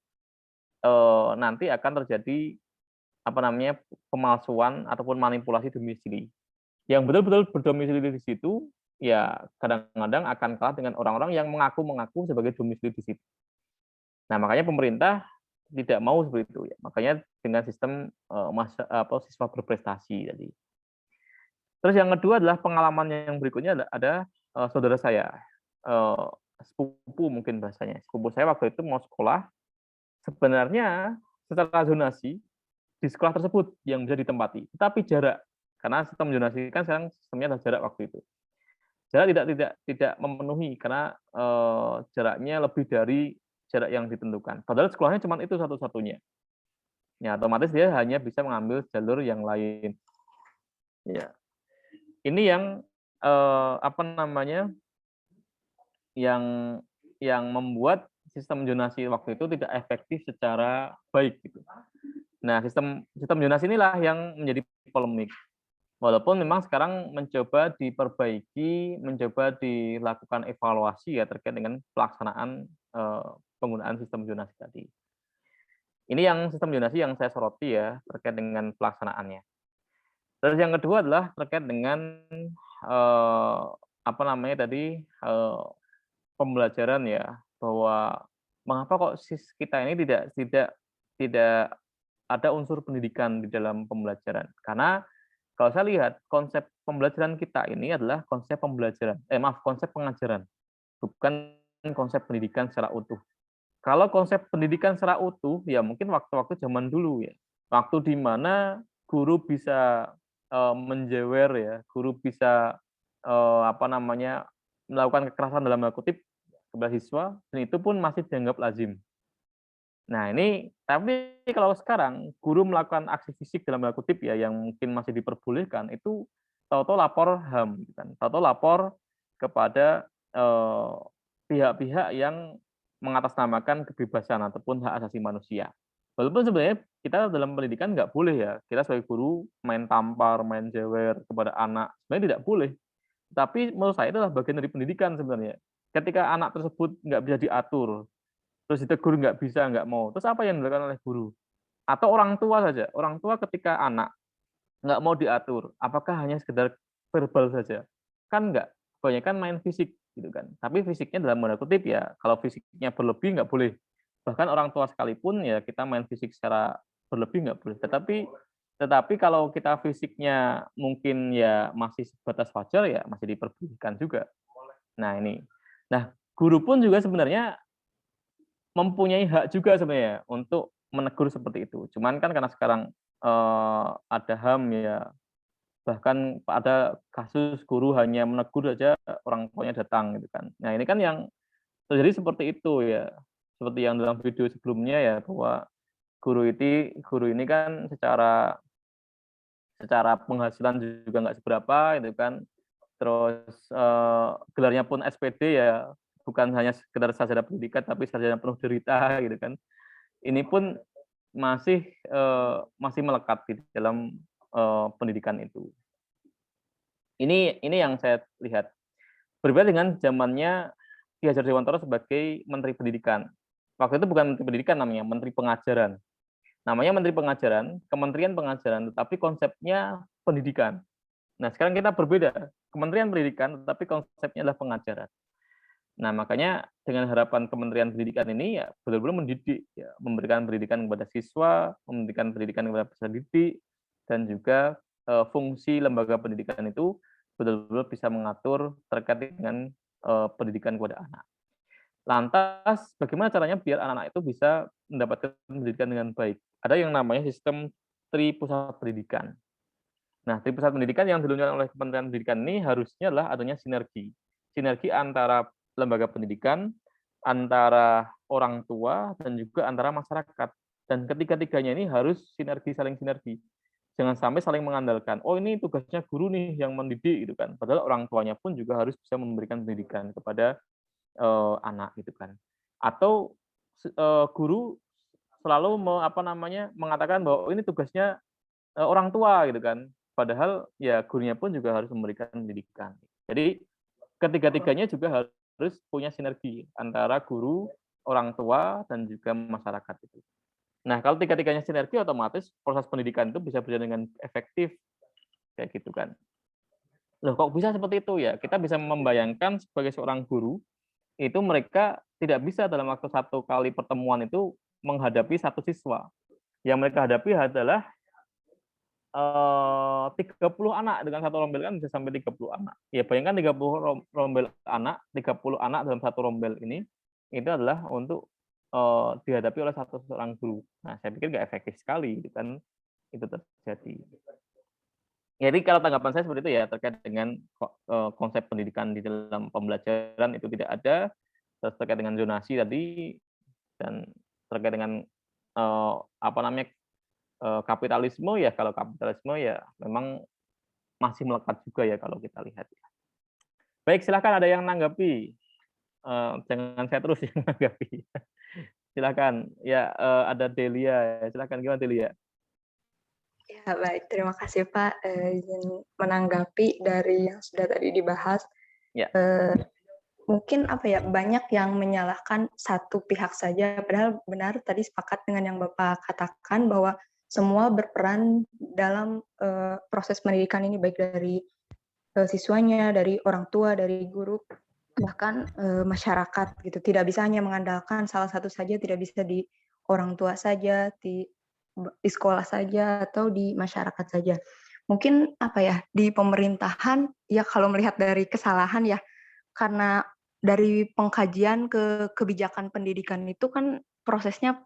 S1: nanti akan terjadi pemalsuan ataupun manipulasi domisili. Yang betul-betul berdomisili di situ ya kadang-kadang akan kalah dengan orang-orang yang mengaku sebagai domisili di situ. Nah, makanya pemerintah tidak mau seperti itu ya. Makanya dengan sistem siswa berprestasi tadi. Terus yang kedua adalah pengalaman yang berikutnya ada saudara saya, sepupu mungkin bahasanya. Sepupu saya waktu itu mau sekolah, sebenarnya secara zonasi di sekolah tersebut yang bisa ditempati, tetapi jarak karena sistem zonasi kan sekarang sistemnya adalah jarak waktu itu. Jarak tidak memenuhi karena jaraknya lebih dari jarak yang ditentukan. Padahal sekolahnya cuma itu satu-satunya. Ya, otomatis dia hanya bisa mengambil jalur yang lain. Ya. Ini yang yang membuat sistem zonasi waktu itu tidak efektif secara baik gitu. Nah, sistem zonasi inilah yang menjadi polemik. Walaupun memang sekarang mencoba diperbaiki, mencoba dilakukan evaluasi ya terkait dengan pelaksanaan penggunaan sistem zonasi tadi. Ini yang sistem zonasi yang saya soroti ya terkait dengan pelaksanaannya. Terus yang kedua adalah terkait dengan pembelajaran ya, bahwa mengapa kok kita ini tidak ada unsur pendidikan di dalam pembelajaran. Karena kalau saya lihat konsep pembelajaran kita ini adalah konsep pengajaran, bukan konsep pendidikan secara utuh. Kalau konsep pendidikan secara utuh ya mungkin waktu-waktu zaman dulu ya. Waktu di mana guru bisa menjewer ya, guru bisa melakukan kekerasan dalam tanda kutip kepada siswa, dan itu pun masih dianggap lazim. Nah ini, tapi kalau sekarang guru melakukan aksi fisik dalam tanda kutip ya, yang mungkin masih diperbolehkan, itu tahu-tahu lapor HAM, tahu-tahu lapor kepada pihak-pihak yang mengatasnamakan kebebasan ataupun hak asasi manusia. Walaupun sebenarnya kita dalam pendidikan nggak boleh ya, kita sebagai guru main tampar, main jewer kepada anak, sebenarnya tidak boleh. Tapi menurut saya itu adalah bagian dari pendidikan sebenarnya. Ketika anak tersebut nggak bisa diatur, terus ditegur nggak bisa, nggak mau, terus apa yang dilakukan oleh guru? Atau orang tua saja, orang tua ketika anak nggak mau diatur, apakah hanya sekedar verbal saja? Kan nggak, kebanyakan main fisik gitu kan. Tapi fisiknya dalam tanda kutip ya, kalau fisiknya berlebih nggak boleh. Bahkan orang tua sekalipun ya kita main fisik secara berlebih nggak boleh. Tetapi kalau kita fisiknya mungkin ya masih sebatas wajar ya masih diperbolehkan juga. Nah, ini. Nah, guru pun juga sebenarnya mempunyai hak juga sebenarnya untuk menegur seperti itu. Cuman kan karena sekarang ada HAM ya, bahkan ada kasus guru hanya menegur saja orang tuanya datang gitu kan. Nah, ini kan yang terjadi seperti itu ya. Seperti yang dalam video sebelumnya ya, bahwa guru ini kan secara penghasilan juga nggak seberapa itu kan. Terus gelarnya pun SPD ya, bukan hanya sekedar sarjana pendidikan tapi sarjana penuh derita gitu kan. Ini pun masih melekat di dalam pendidikan itu. Ini yang saya lihat. Berbeda dengan zamannya Ki Hajar Dewantara sebagai Menteri Pendidikan. Waktu itu bukan Menteri Pendidikan namanya, Menteri Pengajaran. Namanya Menteri Pengajaran, Kementerian Pengajaran, tetapi konsepnya pendidikan. Nah, sekarang kita berbeda. Kementerian Pendidikan, tetapi konsepnya adalah pengajaran. Nah, makanya dengan harapan Kementerian Pendidikan ini ya benar-benar mendidik, ya, memberikan pendidikan kepada siswa, memberikan pendidikan kepada peserta didik, dan juga fungsi lembaga pendidikan itu betul-betul bisa mengatur terkait dengan pendidikan kepada anak. Lantas, bagaimana caranya biar anak-anak itu bisa mendapatkan pendidikan dengan baik? Ada yang namanya sistem Tripusat Pendidikan. Nah, Tripusat Pendidikan yang diluncurkan oleh Kementerian Pendidikan ini harusnya adalah adanya sinergi. Sinergi antara lembaga pendidikan, antara orang tua, dan juga antara masyarakat. Dan ketiga-tiganya ini harus saling sinergi. Jangan sampai saling mengandalkan, oh ini tugasnya guru nih yang mendidik gitu kan. Padahal orang tuanya pun juga harus bisa memberikan pendidikan kepada anak gitu kan. Atau guru selalu mengatakan bahwa ini tugasnya orang tua gitu kan. Padahal ya gurunya pun juga harus memberikan pendidikan. Jadi ketiga-tiganya juga harus punya sinergi antara guru, orang tua, dan juga masyarakat itu. Nah, kalau tiga-tiganya sinergi, otomatis proses pendidikan itu bisa berjalan dengan efektif kayak gitu kan. Loh, kok bisa seperti itu ya? Kita bisa membayangkan sebagai seorang guru itu mereka tidak bisa dalam waktu satu kali pertemuan itu menghadapi satu siswa. Yang mereka hadapi adalah 30 anak, dengan satu rombel kan bisa sampai 30 anak. Ya bayangkan 30 rombel anak, 30 anak dalam satu rombel ini, itu adalah untuk dihadapi oleh seorang guru. Nah, saya pikir nggak efektif sekali kan itu terjadi. Jadi kalau tanggapan saya seperti itu ya, terkait dengan konsep pendidikan di dalam pembelajaran itu tidak ada, terus terkait dengan zonasi tadi, dan terkait dengan kapitalisme ya, kalau kapitalisme ya memang masih melekat juga ya kalau kita lihat. Baik, silakan ada yang menanggapi. Jangan saya terus yang menanggapi. Silakan. Ya, ada Delia. Silakan, gimana Delia?
S7: Ya, baik. Terima kasih Pak. Izin menanggapi dari yang sudah tadi dibahas.
S1: Ya.
S7: Mungkin banyak yang menyalahkan satu pihak saja, padahal benar tadi sepakat dengan yang Bapak katakan bahwa semua berperan dalam proses pendidikan ini, baik dari siswanya, dari orang tua, dari guru, bahkan masyarakat gitu. Tidak bisa hanya mengandalkan salah satu saja, tidak bisa di orang tua saja, di sekolah saja, atau di masyarakat saja. Mungkin di pemerintahan ya, kalau melihat dari kesalahan ya, karena dari pengkajian ke kebijakan pendidikan itu kan prosesnya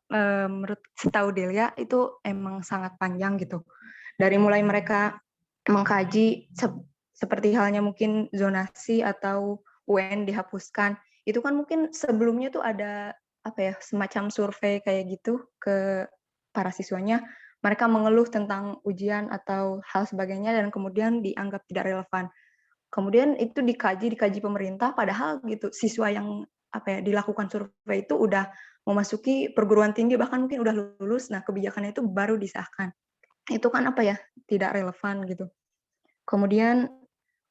S7: menurut setahu Delia itu emang sangat panjang gitu. Dari mulai mereka mengkaji seperti halnya mungkin zonasi atau UN dihapuskan, itu kan mungkin sebelumnya tuh ada semacam survei kayak gitu ke para siswanya, mereka mengeluh tentang ujian atau hal sebagainya dan kemudian dianggap tidak relevan. Kemudian itu dikaji pemerintah, padahal gitu siswa yang dilakukan survei itu udah memasuki perguruan tinggi, bahkan mungkin udah lulus. Nah, kebijakannya itu baru disahkan. Itu kan tidak relevan gitu. Kemudian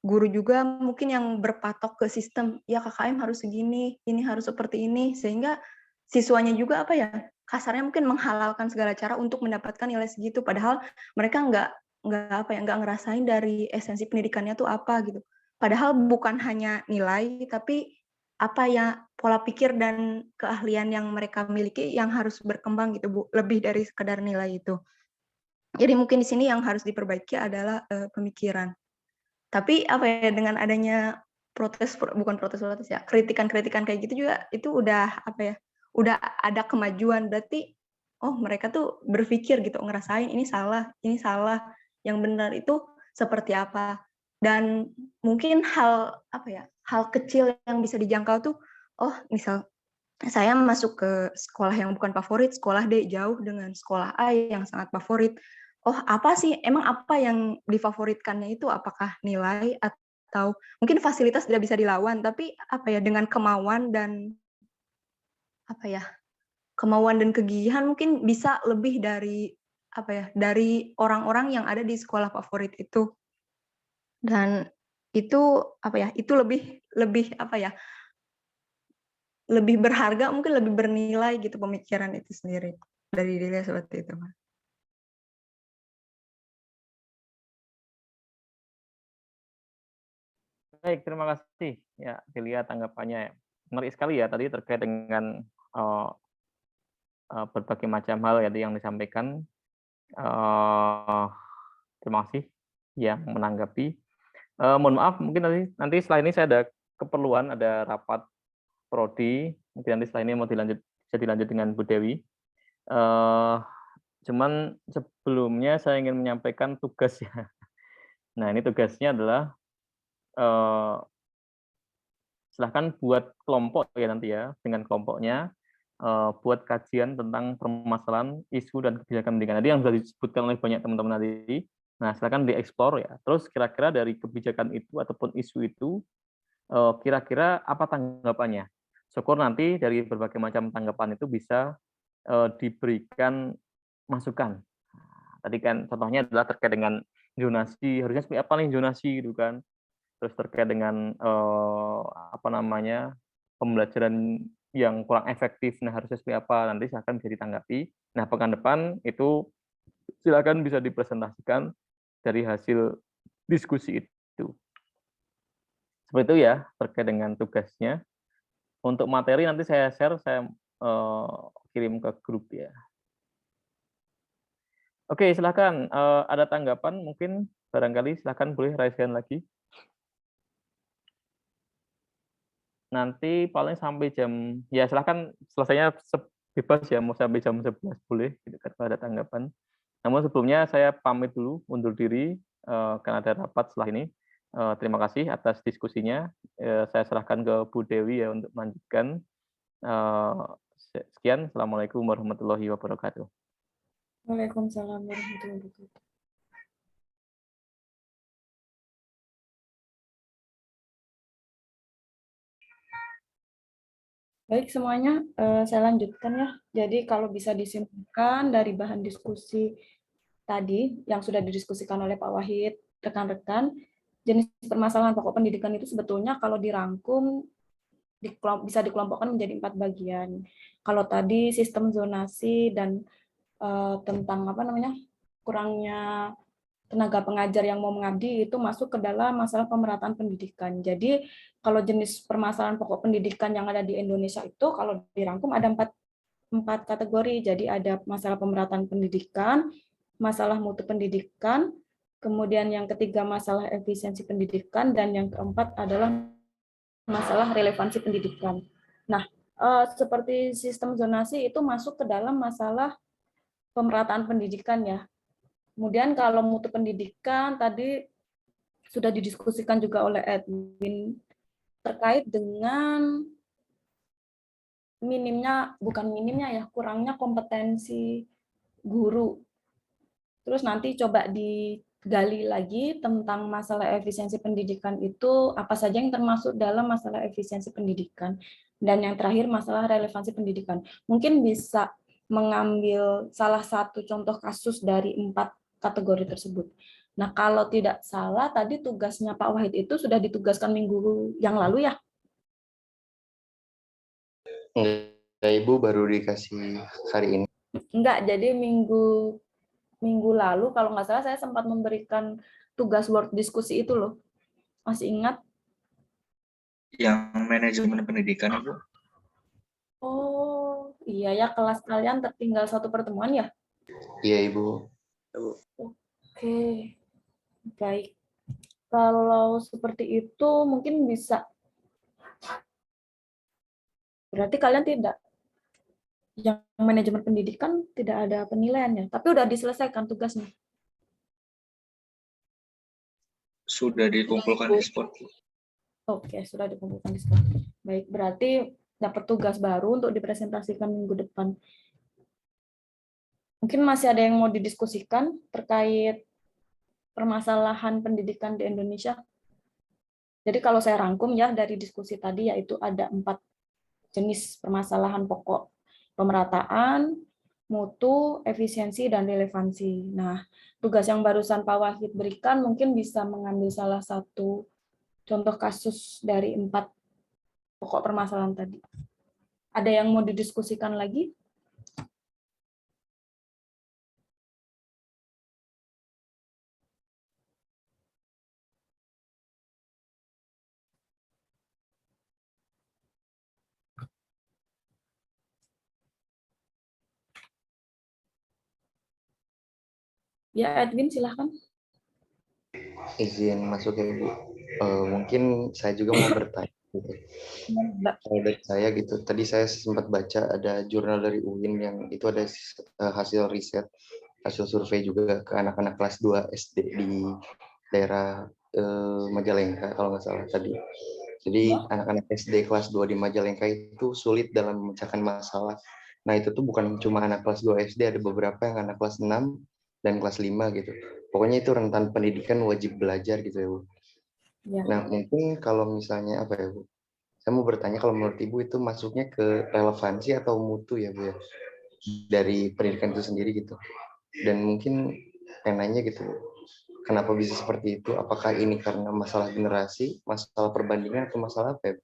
S7: guru juga mungkin yang berpatok ke sistem, ya KKM harus segini, ini harus seperti ini, sehingga siswanya juga kasarnya mungkin menghalalkan segala cara untuk mendapatkan nilai segitu, padahal mereka nggak ngerasain dari esensi pendidikannya tuh apa gitu. Padahal bukan hanya nilai, tapi pola pikir dan keahlian yang mereka miliki yang harus berkembang gitu, Bu, lebih dari sekedar nilai itu. Jadi mungkin di sini yang harus diperbaiki adalah pemikiran. Tapi dengan adanya bukan protes ya, kritikan-kritikan kayak gitu juga itu udah udah ada kemajuan, berarti mereka tuh berpikir gitu, ngerasain ini salah, yang benar itu seperti apa. Dan mungkin hal kecil yang bisa dijangkau tuh, misal saya masuk ke sekolah yang bukan favorit, sekolah D jauh dengan sekolah A yang sangat favorit. Emang apa yang difavoritkannya itu? Apakah nilai atau mungkin fasilitas tidak bisa dilawan, tapi dengan kemauan dan kegigihan mungkin bisa lebih dari dari orang-orang yang ada di sekolah favorit itu. Dan itu itu lebih berharga, mungkin lebih bernilai gitu pemikiran itu sendiri dari diri seperti itu.
S1: Baik, terima kasih ya dilihat tanggapannya. Menarik sekali ya tadi terkait dengan berbagai macam hal ya yang disampaikan. Terima kasih yang menanggapi. Mohon maaf, mungkin nanti setelah ini saya ada keperluan, ada rapat prodi. Mungkin nanti setelah ini bisa dilanjut dengan Bu Dewi. Cuman sebelumnya saya ingin menyampaikan tugas ya. Nah, ini tugasnya adalah silahkan buat kelompok ya nanti ya, dengan kelompoknya buat kajian tentang permasalahan isu dan kebijakan pendidikan. Tadi yang sudah disebutkan oleh banyak teman-teman tadi. Nah, silakan dieksplor ya. Terus kira-kira dari kebijakan itu ataupun isu itu, kira-kira apa tanggapannya? Syukur nanti dari berbagai macam tanggapan itu bisa diberikan masukan. Tadi kan contohnya adalah terkait dengan zonasi, harusnya seperti apa nih zonasi gitu kan. Terus terkait dengan pembelajaran yang kurang efektif, nah harusnya seperti apa, nanti silakan bisa ditanggapi. Nah, pekan depan itu silakan bisa dipresentasikan dari hasil diskusi itu. Seperti itu ya, terkait dengan tugasnya. Untuk materi nanti saya share, saya kirim ke grup ya. Oke, silakan. Ada tanggapan mungkin barangkali silakan boleh raise hand lagi. Nanti paling sampai jam, ya silahkan selesainya bebas ya, mau sampai jam 11 boleh, gitu kan, kalau ada tanggapan. Namun sebelumnya saya pamit dulu, undur diri, karena ada rapat setelah ini. Terima kasih atas diskusinya. Saya serahkan ke Bu Dewi ya untuk melanjutkan. Sekian, Assalamualaikum warahmatullahi wabarakatuh.
S4: Waalaikumsalam warahmatullahi wabarakatuh. Baik semuanya, saya lanjutkan ya. Jadi kalau bisa disimpulkan dari bahan diskusi tadi yang sudah didiskusikan oleh Pak Wahid, rekan-rekan, jenis permasalahan pokok pendidikan itu sebetulnya kalau dirangkum bisa dikelompokkan menjadi 4 bagian. Kalau tadi sistem zonasi dan tentang kurangnya tenaga pengajar yang mau mengabdi itu masuk ke dalam masalah pemerataan pendidikan. Jadi kalau jenis permasalahan pokok pendidikan yang ada di Indonesia itu kalau dirangkum ada empat kategori. Jadi ada masalah pemerataan pendidikan, masalah mutu pendidikan, kemudian yang ketiga masalah efisiensi pendidikan, dan yang keempat adalah masalah relevansi pendidikan. Nah, seperti sistem zonasi itu masuk ke dalam masalah pemerataan pendidikan ya. Kemudian kalau mutu pendidikan tadi sudah didiskusikan juga oleh Edwin terkait dengan kurangnya kompetensi guru. Terus nanti coba digali lagi tentang masalah efisiensi pendidikan itu apa saja yang termasuk dalam masalah efisiensi pendidikan. Dan yang terakhir masalah relevansi pendidikan. Mungkin bisa mengambil salah satu contoh kasus dari 4 kategori tersebut. Nah, kalau tidak salah tadi tugasnya Pak Wahid itu sudah ditugaskan minggu yang lalu ya?
S5: Enggak, Ibu baru dikasih hari ini.
S4: Enggak, jadi minggu lalu kalau nggak salah saya sempat memberikan tugas Word diskusi itu loh. Masih ingat?
S6: Yang manajemen pendidikan, Ibu.
S4: Oh, iya ya, kelas kalian tertinggal 1 pertemuan ya?
S5: Iya, Ibu.
S4: Oke, baik. Kalau seperti itu mungkin bisa. Berarti kalian tidak, yang manajemen pendidikan tidak ada penilaiannya, tapi udah diselesaikan tugasnya.
S6: Sudah dikumpulkan di spot.
S4: Oke, sudah dikumpulkan di sekolah. Baik, berarti dapat tugas baru untuk dipresentasikan minggu depan. Mungkin masih ada yang mau didiskusikan terkait permasalahan pendidikan di Indonesia. Jadi kalau saya rangkum ya dari diskusi tadi, yaitu ada 4 jenis permasalahan pokok: pemerataan, mutu, efisiensi, dan relevansi. Nah, tugas yang barusan Pak Wahid berikan mungkin bisa mengambil salah satu contoh kasus dari 4 pokok permasalahan tadi. Ada yang mau didiskusikan lagi? Ya, Edwin, silahkan.
S5: Izin masuk ya Bu. Mungkin saya juga mau bertanya. Gitu. Kalau dari saya gitu, tadi saya sempat baca ada jurnal dari UIN yang itu ada hasil riset, hasil survei juga ke anak-anak kelas 2 SD di daerah Majalengka kalau nggak salah tadi. Jadi anak-anak SD kelas 2 di Majalengka itu sulit dalam memecahkan masalah. Nah itu tuh bukan cuma anak kelas 2 SD, ada beberapa yang anak kelas 6 dan kelas 5 gitu. Pokoknya itu rentan pendidikan wajib belajar gitu ya Bu.
S4: Ya.
S5: Nah mungkin kalau misalnya apa ya Bu, saya mau bertanya kalau menurut Ibu itu masuknya ke relevansi atau mutu ya Bu ya, dari pendidikan itu sendiri gitu. Dan mungkin yang nanya gitu, kenapa bisa seperti itu? Apakah ini karena masalah generasi, masalah perbandingan, atau masalah apa ya?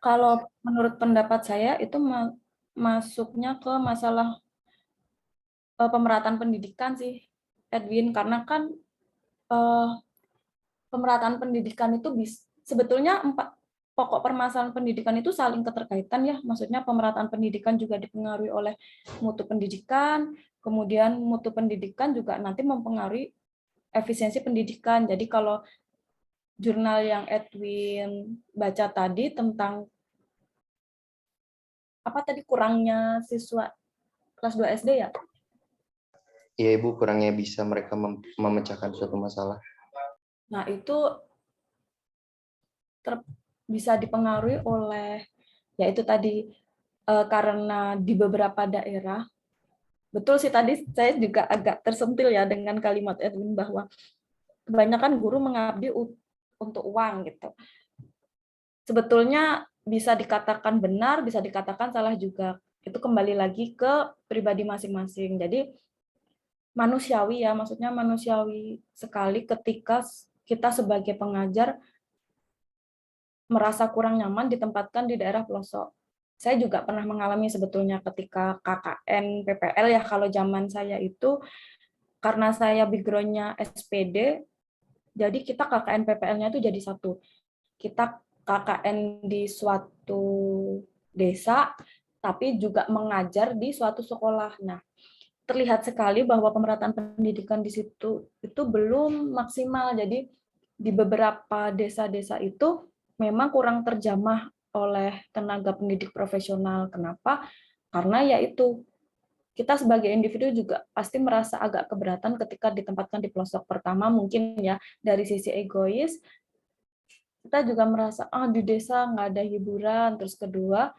S4: Kalau menurut pendapat saya itu masuknya ke masalah pemerataan pendidikan sih, Edwin, karena kan pemerataan pendidikan itu sebetulnya 4 pokok permasalahan pendidikan itu saling keterkaitan ya. Maksudnya pemerataan pendidikan juga dipengaruhi oleh mutu pendidikan, kemudian mutu pendidikan juga nanti mempengaruhi efisiensi pendidikan. Jadi kalau jurnal yang Edwin baca tadi tentang apa tadi, kurangnya siswa kelas 2 SD ya?
S5: Iya Ibu, kurangnya bisa mereka memecahkan suatu masalah.
S4: Nah, itu bisa dipengaruhi oleh, yaitu tadi karena di beberapa daerah, betul sih tadi saya juga agak tersentil ya dengan kalimat Edwin bahwa kebanyakan guru mengabdi untuk uang gitu. Sebetulnya bisa dikatakan benar, bisa dikatakan salah juga. Itu kembali lagi ke pribadi masing-masing. Jadi manusiawi ya, maksudnya manusiawi sekali ketika kita sebagai pengajar merasa kurang nyaman ditempatkan di daerah pelosok. Saya juga pernah mengalami sebetulnya ketika KKN PPL ya, kalau zaman saya itu karena saya background-nya SPD, jadi kita KKN PPL-nya itu jadi satu. Kita KKN di suatu desa, tapi juga mengajar di suatu sekolah. Nah, terlihat sekali bahwa pemerataan pendidikan di situ itu belum maksimal. Jadi di beberapa desa-desa itu memang kurang terjamah oleh tenaga pendidik profesional. Kenapa? Karena yaitu kita sebagai individu juga pasti merasa agak keberatan ketika ditempatkan di pelosok. Pertama mungkin ya dari sisi egois, kita juga merasa di desa nggak ada hiburan. Terus kedua,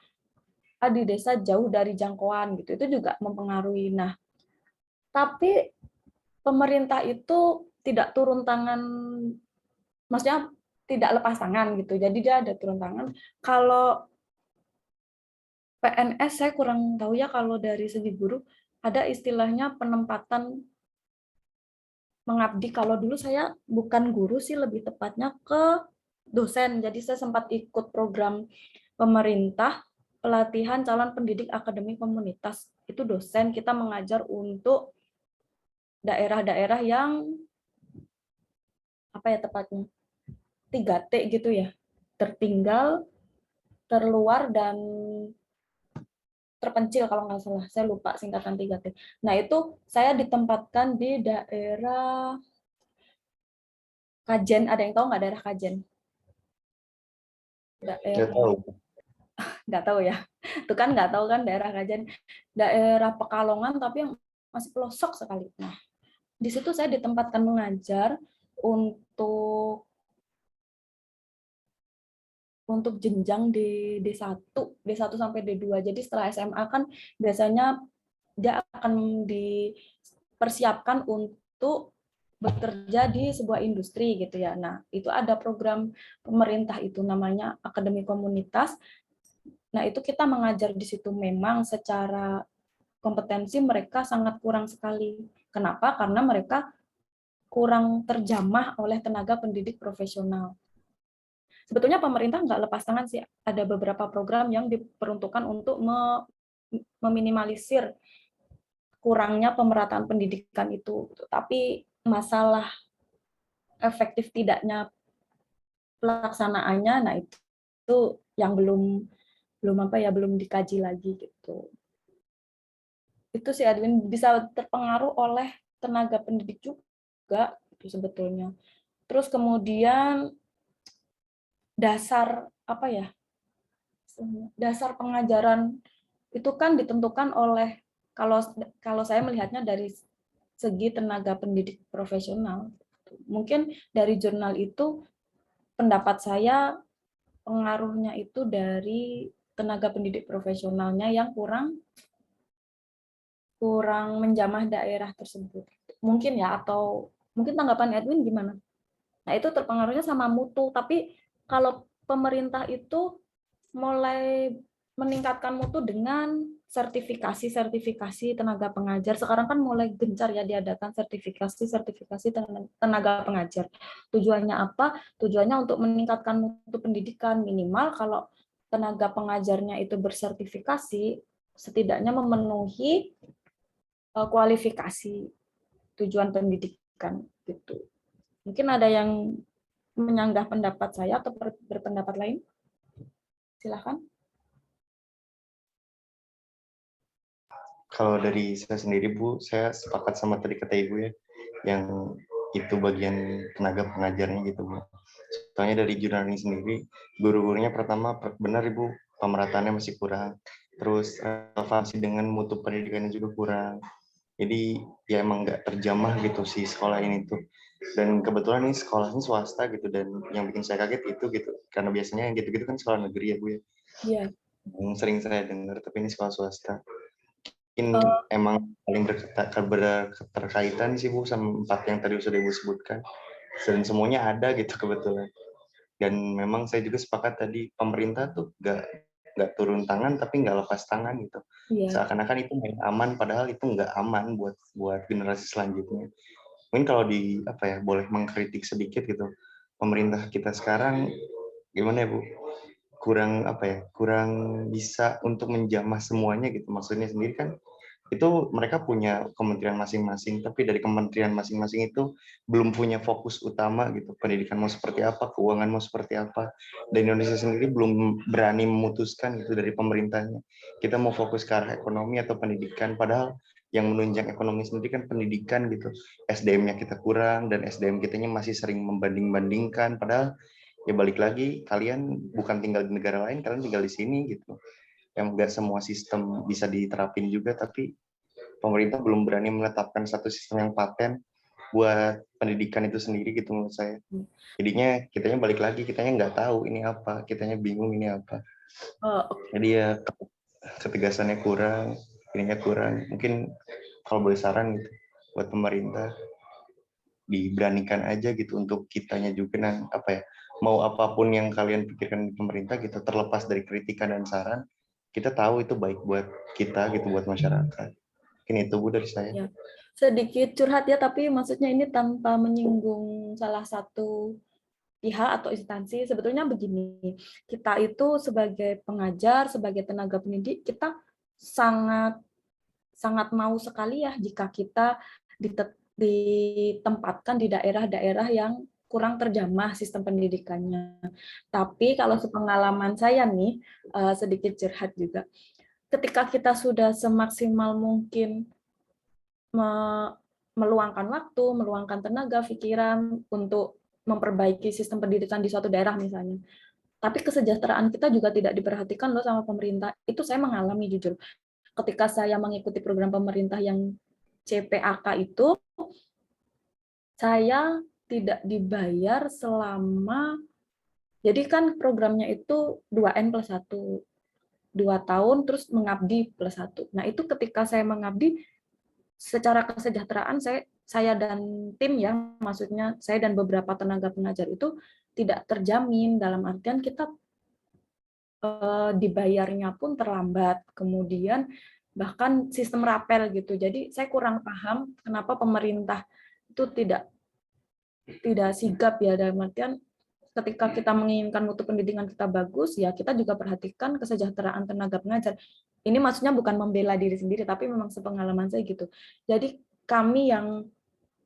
S4: di desa jauh dari jangkauan gitu. Itu juga mempengaruhi. Nah, tapi pemerintah itu tidak turun tangan, maksudnya tidak lepas tangan gitu. Jadi dia ada turun tangan. Kalau PNS saya kurang tahu ya, kalau dari segi guru ada istilahnya penempatan mengabdi. Kalau dulu saya bukan guru sih, lebih tepatnya ke dosen. Jadi saya sempat ikut program pemerintah pelatihan calon pendidik akademi komunitas. Itu dosen, kita mengajar untuk daerah-daerah yang apa ya tepatnya 3T gitu ya, tertinggal, terluar, dan terpencil kalau nggak salah, saya lupa singkatan 3T. Nah itu saya ditempatkan di daerah Kajen, ada yang tahu nggak daerah Kajen?
S5: Nggak tahu.
S4: Nggak tahu ya. Itu kan nggak tahu kan daerah Kajen, daerah Pekalongan tapi yang masih pelosok sekali. Nah, di situ saya ditempatkan mengajar untuk jenjang di D1 sampai D2. Jadi setelah SMA kan biasanya dia akan dipersiapkan untuk bekerja di sebuah industri gitu ya. Nah, itu ada program pemerintah itu namanya Akademi Komunitas. Nah, itu kita mengajar di situ memang secara kompetensi mereka sangat kurang sekali. Kenapa? Karena mereka kurang terjamah oleh tenaga pendidik profesional. Sebetulnya pemerintah nggak lepas tangan sih, ada beberapa program yang diperuntukkan untuk meminimalisir kurangnya pemerataan pendidikan itu. Tapi masalah efektif tidaknya pelaksanaannya, nah itu yang belum dikaji lagi gitu. Itu sih Edwin, bisa terpengaruh oleh tenaga pendidik juga itu sebetulnya. Terus kemudian dasar dasar pengajaran itu kan ditentukan oleh, kalau saya melihatnya dari segi tenaga pendidik profesional. Mungkin dari jurnal itu pendapat saya pengaruhnya itu dari tenaga pendidik profesionalnya yang kurang menjamah daerah tersebut. Mungkin ya, atau mungkin tanggapan Edwin gimana? Nah, itu terpengaruhnya sama mutu, tapi kalau pemerintah itu mulai meningkatkan mutu dengan sertifikasi tenaga pengajar. Sekarang kan mulai gencar ya diadakan sertifikasi tenaga pengajar. Tujuannya apa? Tujuannya untuk meningkatkan mutu pendidikan. Minimal kalau tenaga pengajarnya itu bersertifikasi, setidaknya memenuhi kualifikasi tujuan pendidikan gitu. Mungkin ada yang menyanggah pendapat saya atau berpendapat lain? Silahkan.
S5: Kalau dari saya sendiri Bu, saya sepakat sama tadi kata Ibu ya, yang itu bagian tenaga pengajarnya gitu Bu. Soalnya dari jurnal ini sendiri, guru-gurunya pertama benar Ibu, pemerataannya masih kurang. Terus relevansi dengan mutu pendidikannya juga kurang. Jadi ya emang nggak terjamah gitu si sekolah ini tuh. Dan kebetulan ini sekolahnya swasta gitu, dan yang bikin saya kaget itu gitu. Karena biasanya yang gitu-gitu kan sekolah negeri ya Bu ya.
S4: Iya.
S5: Yang sering saya dengar, tapi ini sekolah swasta. Mungkin emang paling berketerkaitan sih Bu sama 4 yang tadi sudah Ibu sebutkan, dan semuanya ada gitu kebetulan. Dan memang saya juga sepakat tadi, pemerintah tuh nggak turun tangan tapi nggak lepas tangan gitu.
S4: Iya.
S5: Seakan-akan itu main aman, padahal itu nggak aman buat generasi selanjutnya. Mungkin kalau boleh mengkritik sedikit gitu, pemerintah kita sekarang gimana ya Bu, kurang bisa untuk menjamah semuanya gitu. Maksudnya sendiri kan itu mereka punya kementerian masing-masing, tapi dari kementerian masing-masing itu belum punya fokus utama gitu. Pendidikan mau seperti apa, keuangan mau seperti apa. Dan Indonesia sendiri belum berani memutuskan gitu dari pemerintahnya. Kita mau fokus ke arah ekonomi atau pendidikan, padahal yang menunjang ekonomi sendiri kan pendidikan gitu. SDM-nya kita kurang, dan SDM kitanya masih sering membanding-bandingkan, padahal ya balik lagi, kalian bukan tinggal di negara lain, kalian tinggal di sini gitu. Yang nggak semua sistem bisa diterapin juga, tapi pemerintah belum berani menetapkan satu sistem yang paten buat pendidikan itu sendiri gitu menurut saya. Jadinya kitanya balik lagi, kitanya nggak tahu ini apa, kitanya bingung ini apa. Jadi ya ketegasannya kurang, ininya kurang. Mungkin kalau boleh saran gitu buat pemerintah, diberanikan aja gitu untuk kitanya juga mau apapun yang kalian pikirkan di pemerintah gitu, terlepas dari kritikan dan saran, kita tahu itu baik buat kita gitu, buat masyarakat. Mungkin itu Bu dari saya.
S4: Ya. Sedikit curhat ya, tapi maksudnya ini tanpa menyinggung salah satu pihak atau instansi. Sebetulnya begini, kita itu sebagai pengajar, sebagai tenaga pendidik, kita sangat mau sekali ya jika kita ditempatkan di daerah-daerah yang kurang terjamah sistem pendidikannya. Tapi kalau sepengalaman saya nih, sedikit curhat juga, ketika kita sudah semaksimal mungkin meluangkan waktu, meluangkan tenaga, pikiran untuk memperbaiki sistem pendidikan di suatu daerah misalnya. Tapi kesejahteraan kita juga tidak diperhatikan loh sama pemerintah. Itu saya mengalami jujur. Ketika saya mengikuti program pemerintah yang CPAK itu, saya tidak dibayar selama, jadi kan programnya itu 2N+1, 2 tahun, terus mengabdi +1. Nah itu ketika saya mengabdi, secara kesejahteraan saya dan tim ya, maksudnya saya dan beberapa tenaga pengajar itu tidak terjamin, dalam artian kita dibayarnya pun terlambat, kemudian bahkan sistem rapel gitu. Jadi saya kurang paham kenapa pemerintah itu tidak sigap ya, dalam artian ketika kita menginginkan mutu pendidikan kita bagus, ya kita juga perhatikan kesejahteraan tenaga pengajar. Ini maksudnya bukan membela diri sendiri, tapi memang sepengalaman saya gitu. Jadi kami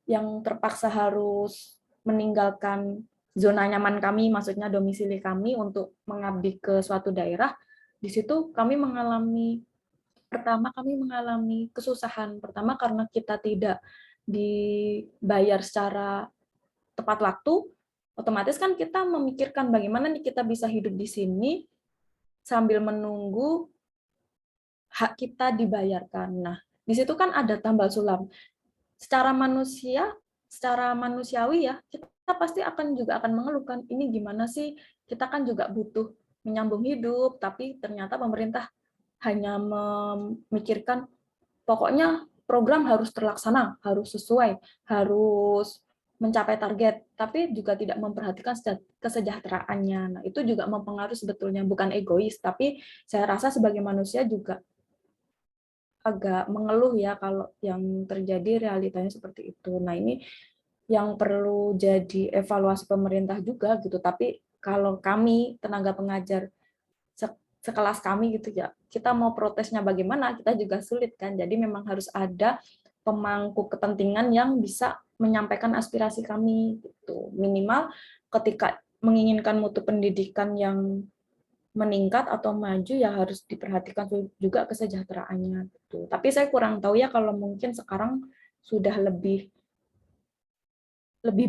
S4: yang terpaksa harus meninggalkan zona nyaman kami, maksudnya domisili kami untuk mengabdi ke suatu daerah, di situ kami mengalami kesusahan. Pertama karena kita tidak dibayar secara tepat waktu, otomatis kan kita memikirkan bagaimana nih kita bisa hidup di sini sambil menunggu hak kita dibayarkan. Nah, di situ kan ada tambal sulam. Secara manusiawi ya, kita pasti juga akan mengeluhkan, ini gimana sih, kita kan juga butuh menyambung hidup, tapi ternyata pemerintah hanya memikirkan pokoknya program harus terlaksana, harus sesuai, harus mencapai target, tapi juga tidak memperhatikan kesejahteraannya. Nah, itu juga mempengaruhi sebetulnya, bukan egois, tapi saya rasa sebagai manusia juga agak mengeluh ya kalau yang terjadi realitanya seperti itu. Nah, ini yang perlu jadi evaluasi pemerintah juga gitu. Tapi kalau kami tenaga pengajar sekelas kami gitu ya, kita mau protesnya bagaimana, kita juga sulit kan. Jadi memang harus ada pemangku kepentingan yang bisa menyampaikan aspirasi kami gitu. Minimal ketika menginginkan mutu pendidikan yang meningkat atau maju ya harus diperhatikan juga kesejahteraannya gitu. Tapi saya kurang tahu ya kalau mungkin sekarang sudah lebih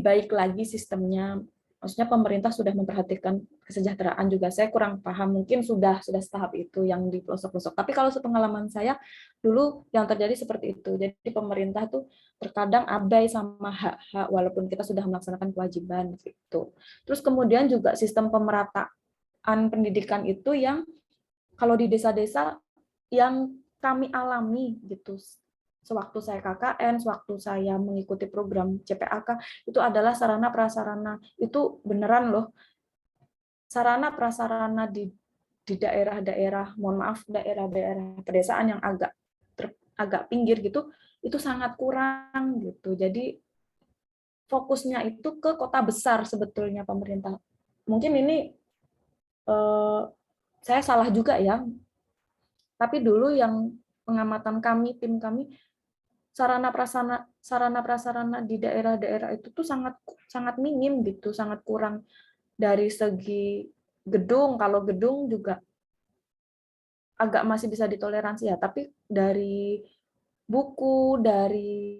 S4: baik lagi sistemnya. Maksudnya pemerintah sudah memperhatikan kesejahteraan juga. Saya kurang paham, mungkin sudah setahap itu yang di pelosok-pelosok. Tapi kalau sepengalaman saya dulu yang terjadi seperti itu. Jadi pemerintah tuh terkadang abai sama hak-hak walaupun kita sudah melaksanakan kewajiban gitu. Terus kemudian juga sistem pemerataan pendidikan itu yang kalau di desa-desa yang kami alami gitu. Sewaktu saya KKN, sewaktu saya mengikuti program CPAK, itu adalah sarana prasarana. Itu beneran loh. Sarana prasarana di daerah-daerah, mohon maaf, daerah-daerah pedesaan yang agak pinggir gitu, itu sangat kurang gitu. Jadi fokusnya itu ke kota besar sebetulnya pemerintah. Mungkin ini saya salah juga ya. Tapi dulu yang pengamatan kami, tim kami, sarana prasarana di daerah-daerah itu tuh sangat minim gitu, sangat kurang dari segi gedung. Kalau gedung juga agak masih bisa ditoleransi ya, tapi dari buku, dari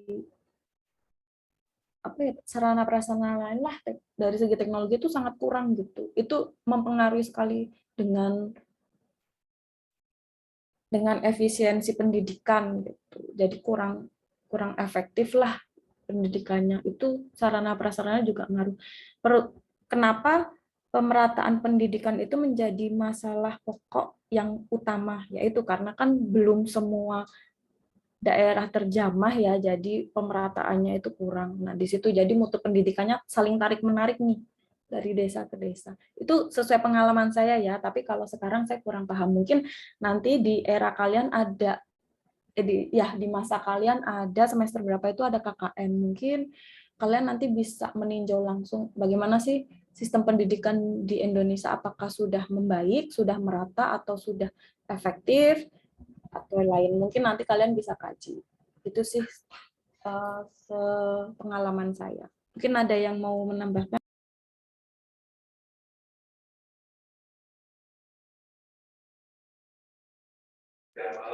S4: sarana prasarana lain lah, dari segi teknologi itu sangat kurang gitu. Itu mempengaruhi sekali dengan efisiensi pendidikan gitu. Jadi kurang efektif lah pendidikannya. Itu sarana prasarana juga ngaruh. Kenapa pemerataan pendidikan itu menjadi masalah pokok yang utama, yaitu karena kan belum semua daerah terjamah ya, jadi pemerataannya itu kurang. Nah, di situ jadi mutu pendidikannya saling tarik-menarik nih dari desa ke desa. Itu sesuai pengalaman saya ya, tapi kalau sekarang saya kurang paham. Mungkin nanti di era kalian ada di masa kalian ada semester berapa itu ada KKN. Mungkin kalian nanti bisa meninjau langsung bagaimana sih sistem pendidikan di Indonesia, apakah sudah membaik, sudah merata, atau sudah efektif, atau lain. Mungkin nanti kalian bisa kaji. Itu sih pengalaman saya. Mungkin ada yang mau menambahkan?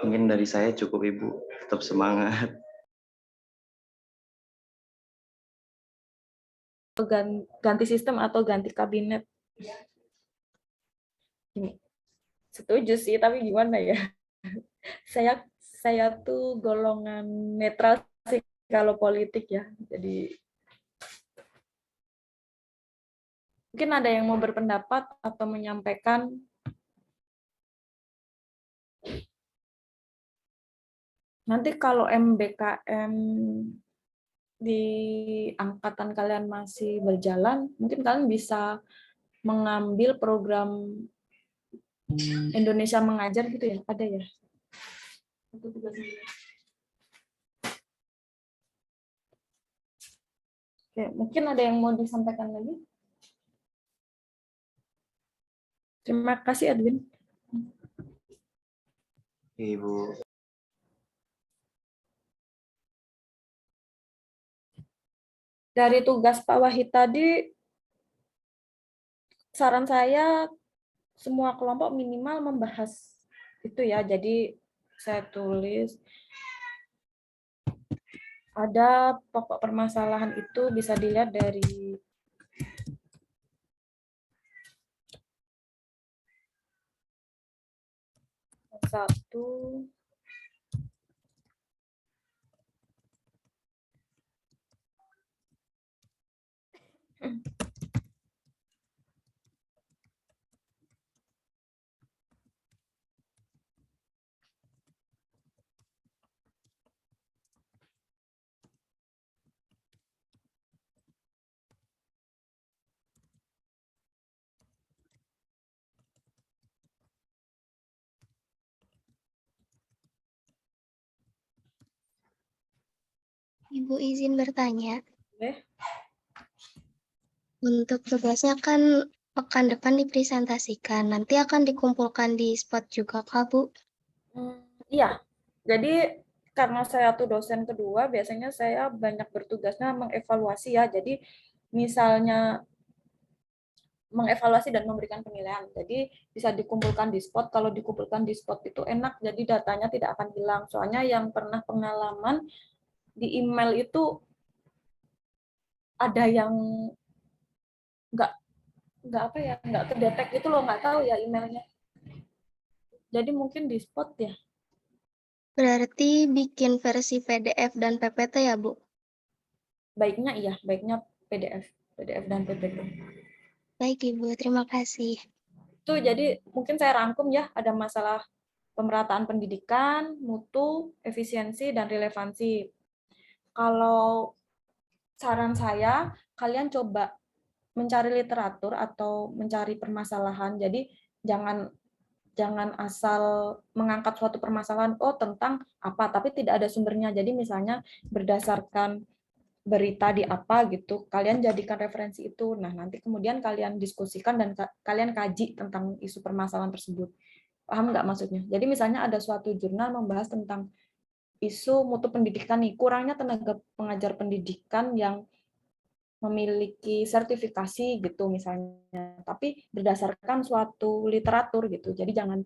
S5: Mungkin dari saya cukup, Ibu. Tetap semangat.
S4: ganti sistem atau ganti kabinet. Ini setuju sih, tapi gimana ya? Saya tuh golongan netral sih kalau politik ya. Jadi mungkin ada yang mau berpendapat atau menyampaikan. Nanti kalau MBKM di angkatan kalian masih berjalan, mungkin kalian bisa mengambil program Indonesia Mengajar gitu ya, ada ya? Oke, mungkin ada yang mau disampaikan lagi? Terima kasih, Edwin.
S5: Ibu.
S4: Dari tugas Pak Wahid tadi, saran saya semua kelompok minimal membahas itu ya. Jadi saya tulis ada pokok permasalahan itu bisa dilihat dari satu,
S8: Ibu izin bertanya.
S4: boleh?
S8: Untuk tugasnya kan pekan depan dipresentasikan, nanti akan dikumpulkan di spot juga, Kak, Bu?
S4: Iya, jadi karena saya tuh dosen kedua, biasanya saya banyak bertugasnya mengevaluasi ya. Jadi misalnya mengevaluasi dan memberikan penilaian. Jadi bisa dikumpulkan di spot. Kalau dikumpulkan di spot itu enak, jadi datanya tidak akan hilang. Soalnya yang pernah pengalaman di email itu ada yang nggak terdetek itu loh, nggak tahu ya emailnya. Jadi mungkin di spot ya.
S8: Berarti bikin versi PDF dan PPT ya, Bu?
S4: Baiknya iya, baiknya PDF dan PPT.
S8: Baik, Ibu. Terima kasih.
S4: Itu jadi mungkin saya rangkum ya, ada masalah pemerataan pendidikan, mutu, efisiensi, dan relevansi. Kalau saran saya, kalian coba mencari literatur atau mencari permasalahan. Jadi jangan asal mengangkat suatu permasalahan, oh tentang apa, tapi tidak ada sumbernya. Jadi misalnya berdasarkan berita di apa gitu, kalian jadikan referensi itu. Nah, nanti kemudian kalian diskusikan dan kalian kaji tentang isu permasalahan tersebut. Paham nggak maksudnya? Jadi misalnya ada suatu jurnal membahas tentang isu mutu pendidikan nih, kurangnya tenaga pengajar pendidikan yang memiliki sertifikasi gitu misalnya, tapi berdasarkan suatu literatur gitu. Jadi jangan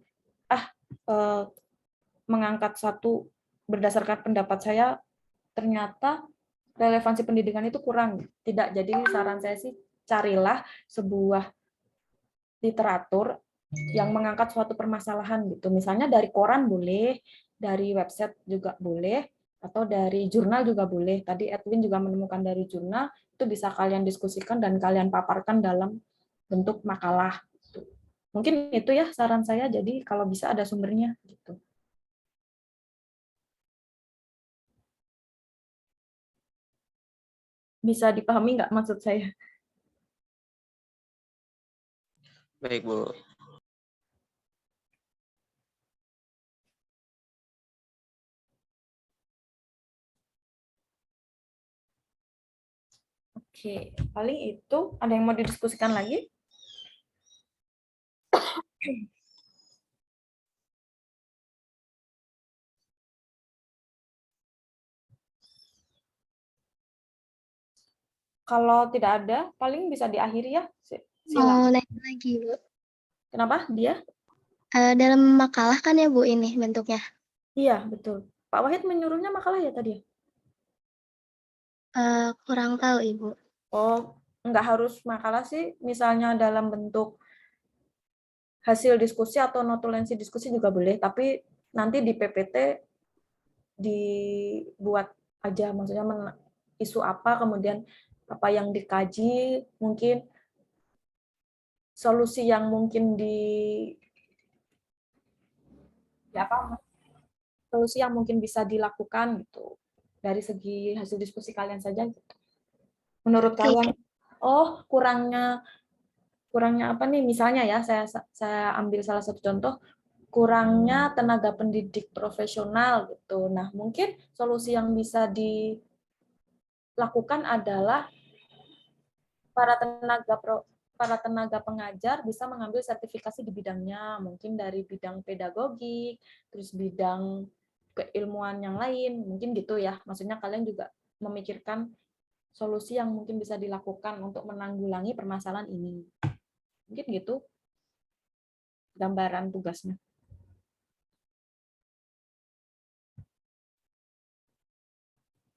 S4: mengangkat satu berdasarkan pendapat saya ternyata relevansi pendidikan itu kurang. Tidak, jadi saran saya sih carilah sebuah literatur yang mengangkat suatu permasalahan gitu. Misalnya dari koran boleh, dari website juga boleh, atau dari jurnal juga boleh. Tadi Edwin juga menemukan dari jurnal, itu bisa kalian diskusikan dan kalian paparkan dalam bentuk makalah. Mungkin itu ya saran saya, jadi kalau bisa ada sumbernya gitu. Bisa dipahami nggak maksud saya?
S3: Baik, Bu.
S4: Oke, paling itu. Ada yang mau didiskusikan lagi? Kalau tidak ada, paling bisa diakhiri ya.
S8: Mau
S4: Silakan.
S8: nanya lagi, Bu.
S4: Kenapa? Dia?
S8: Dalam makalah kan ya, Bu, ini bentuknya?
S4: Iya, betul. Pak Wahid menyuruhnya makalah ya tadi?
S8: Kurang tahu, Ibu.
S4: Oh, nggak harus makalah sih, misalnya dalam bentuk hasil diskusi atau notulensi diskusi juga boleh, tapi nanti di PPT dibuat aja, maksudnya isu apa, kemudian apa yang dikaji, mungkin solusi yang mungkin solusi yang mungkin bisa dilakukan gitu dari segi hasil diskusi kalian saja gitu. Menurut kalian, oh kurangnya apa nih? Misalnya ya, saya ambil salah satu contoh, kurangnya tenaga pendidik profesional gitu. Nah, mungkin solusi yang bisa dilakukan adalah para tenaga pengajar bisa mengambil sertifikasi di bidangnya, mungkin dari bidang pedagogik, terus bidang keilmuan yang lain, mungkin gitu ya. Maksudnya kalian juga memikirkan solusi yang mungkin bisa dilakukan untuk menanggulangi permasalahan ini. Mungkin gitu gambaran tugasnya.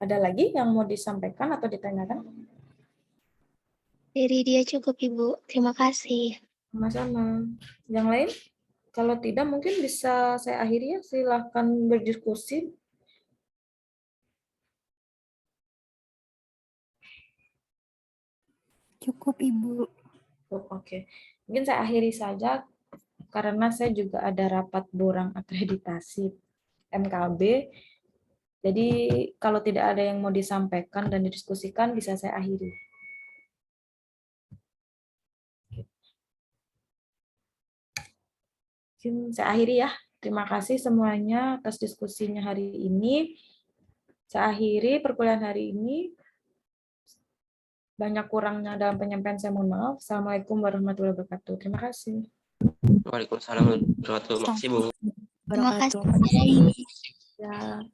S4: Ada lagi yang mau disampaikan atau ditanyakan?
S8: Dari dia cukup, Ibu. Terima kasih.
S4: Sama-sama. Yang lain? Kalau tidak, mungkin bisa saya akhiri ya. Silakan berdiskusi.
S9: Cukup, Ibu.
S4: Oke. Mungkin saya akhiri saja, karena saya juga ada rapat borang akreditasi MKB. Jadi, kalau tidak ada yang mau disampaikan dan didiskusikan, bisa saya akhiri. Mungkin saya akhiri ya. Terima kasih semuanya atas diskusinya hari ini. Saya akhiri perkuliahan hari ini. Banyak kurangnya dalam penyampaian saya mohon maaf. Assalamualaikum warahmatullahi wabarakatuh. Terima kasih.
S10: Waalaikumsalam warahmatullahi wabarakatuh. Makasih, Bu.
S8: Terima kasih.
S4: Ya.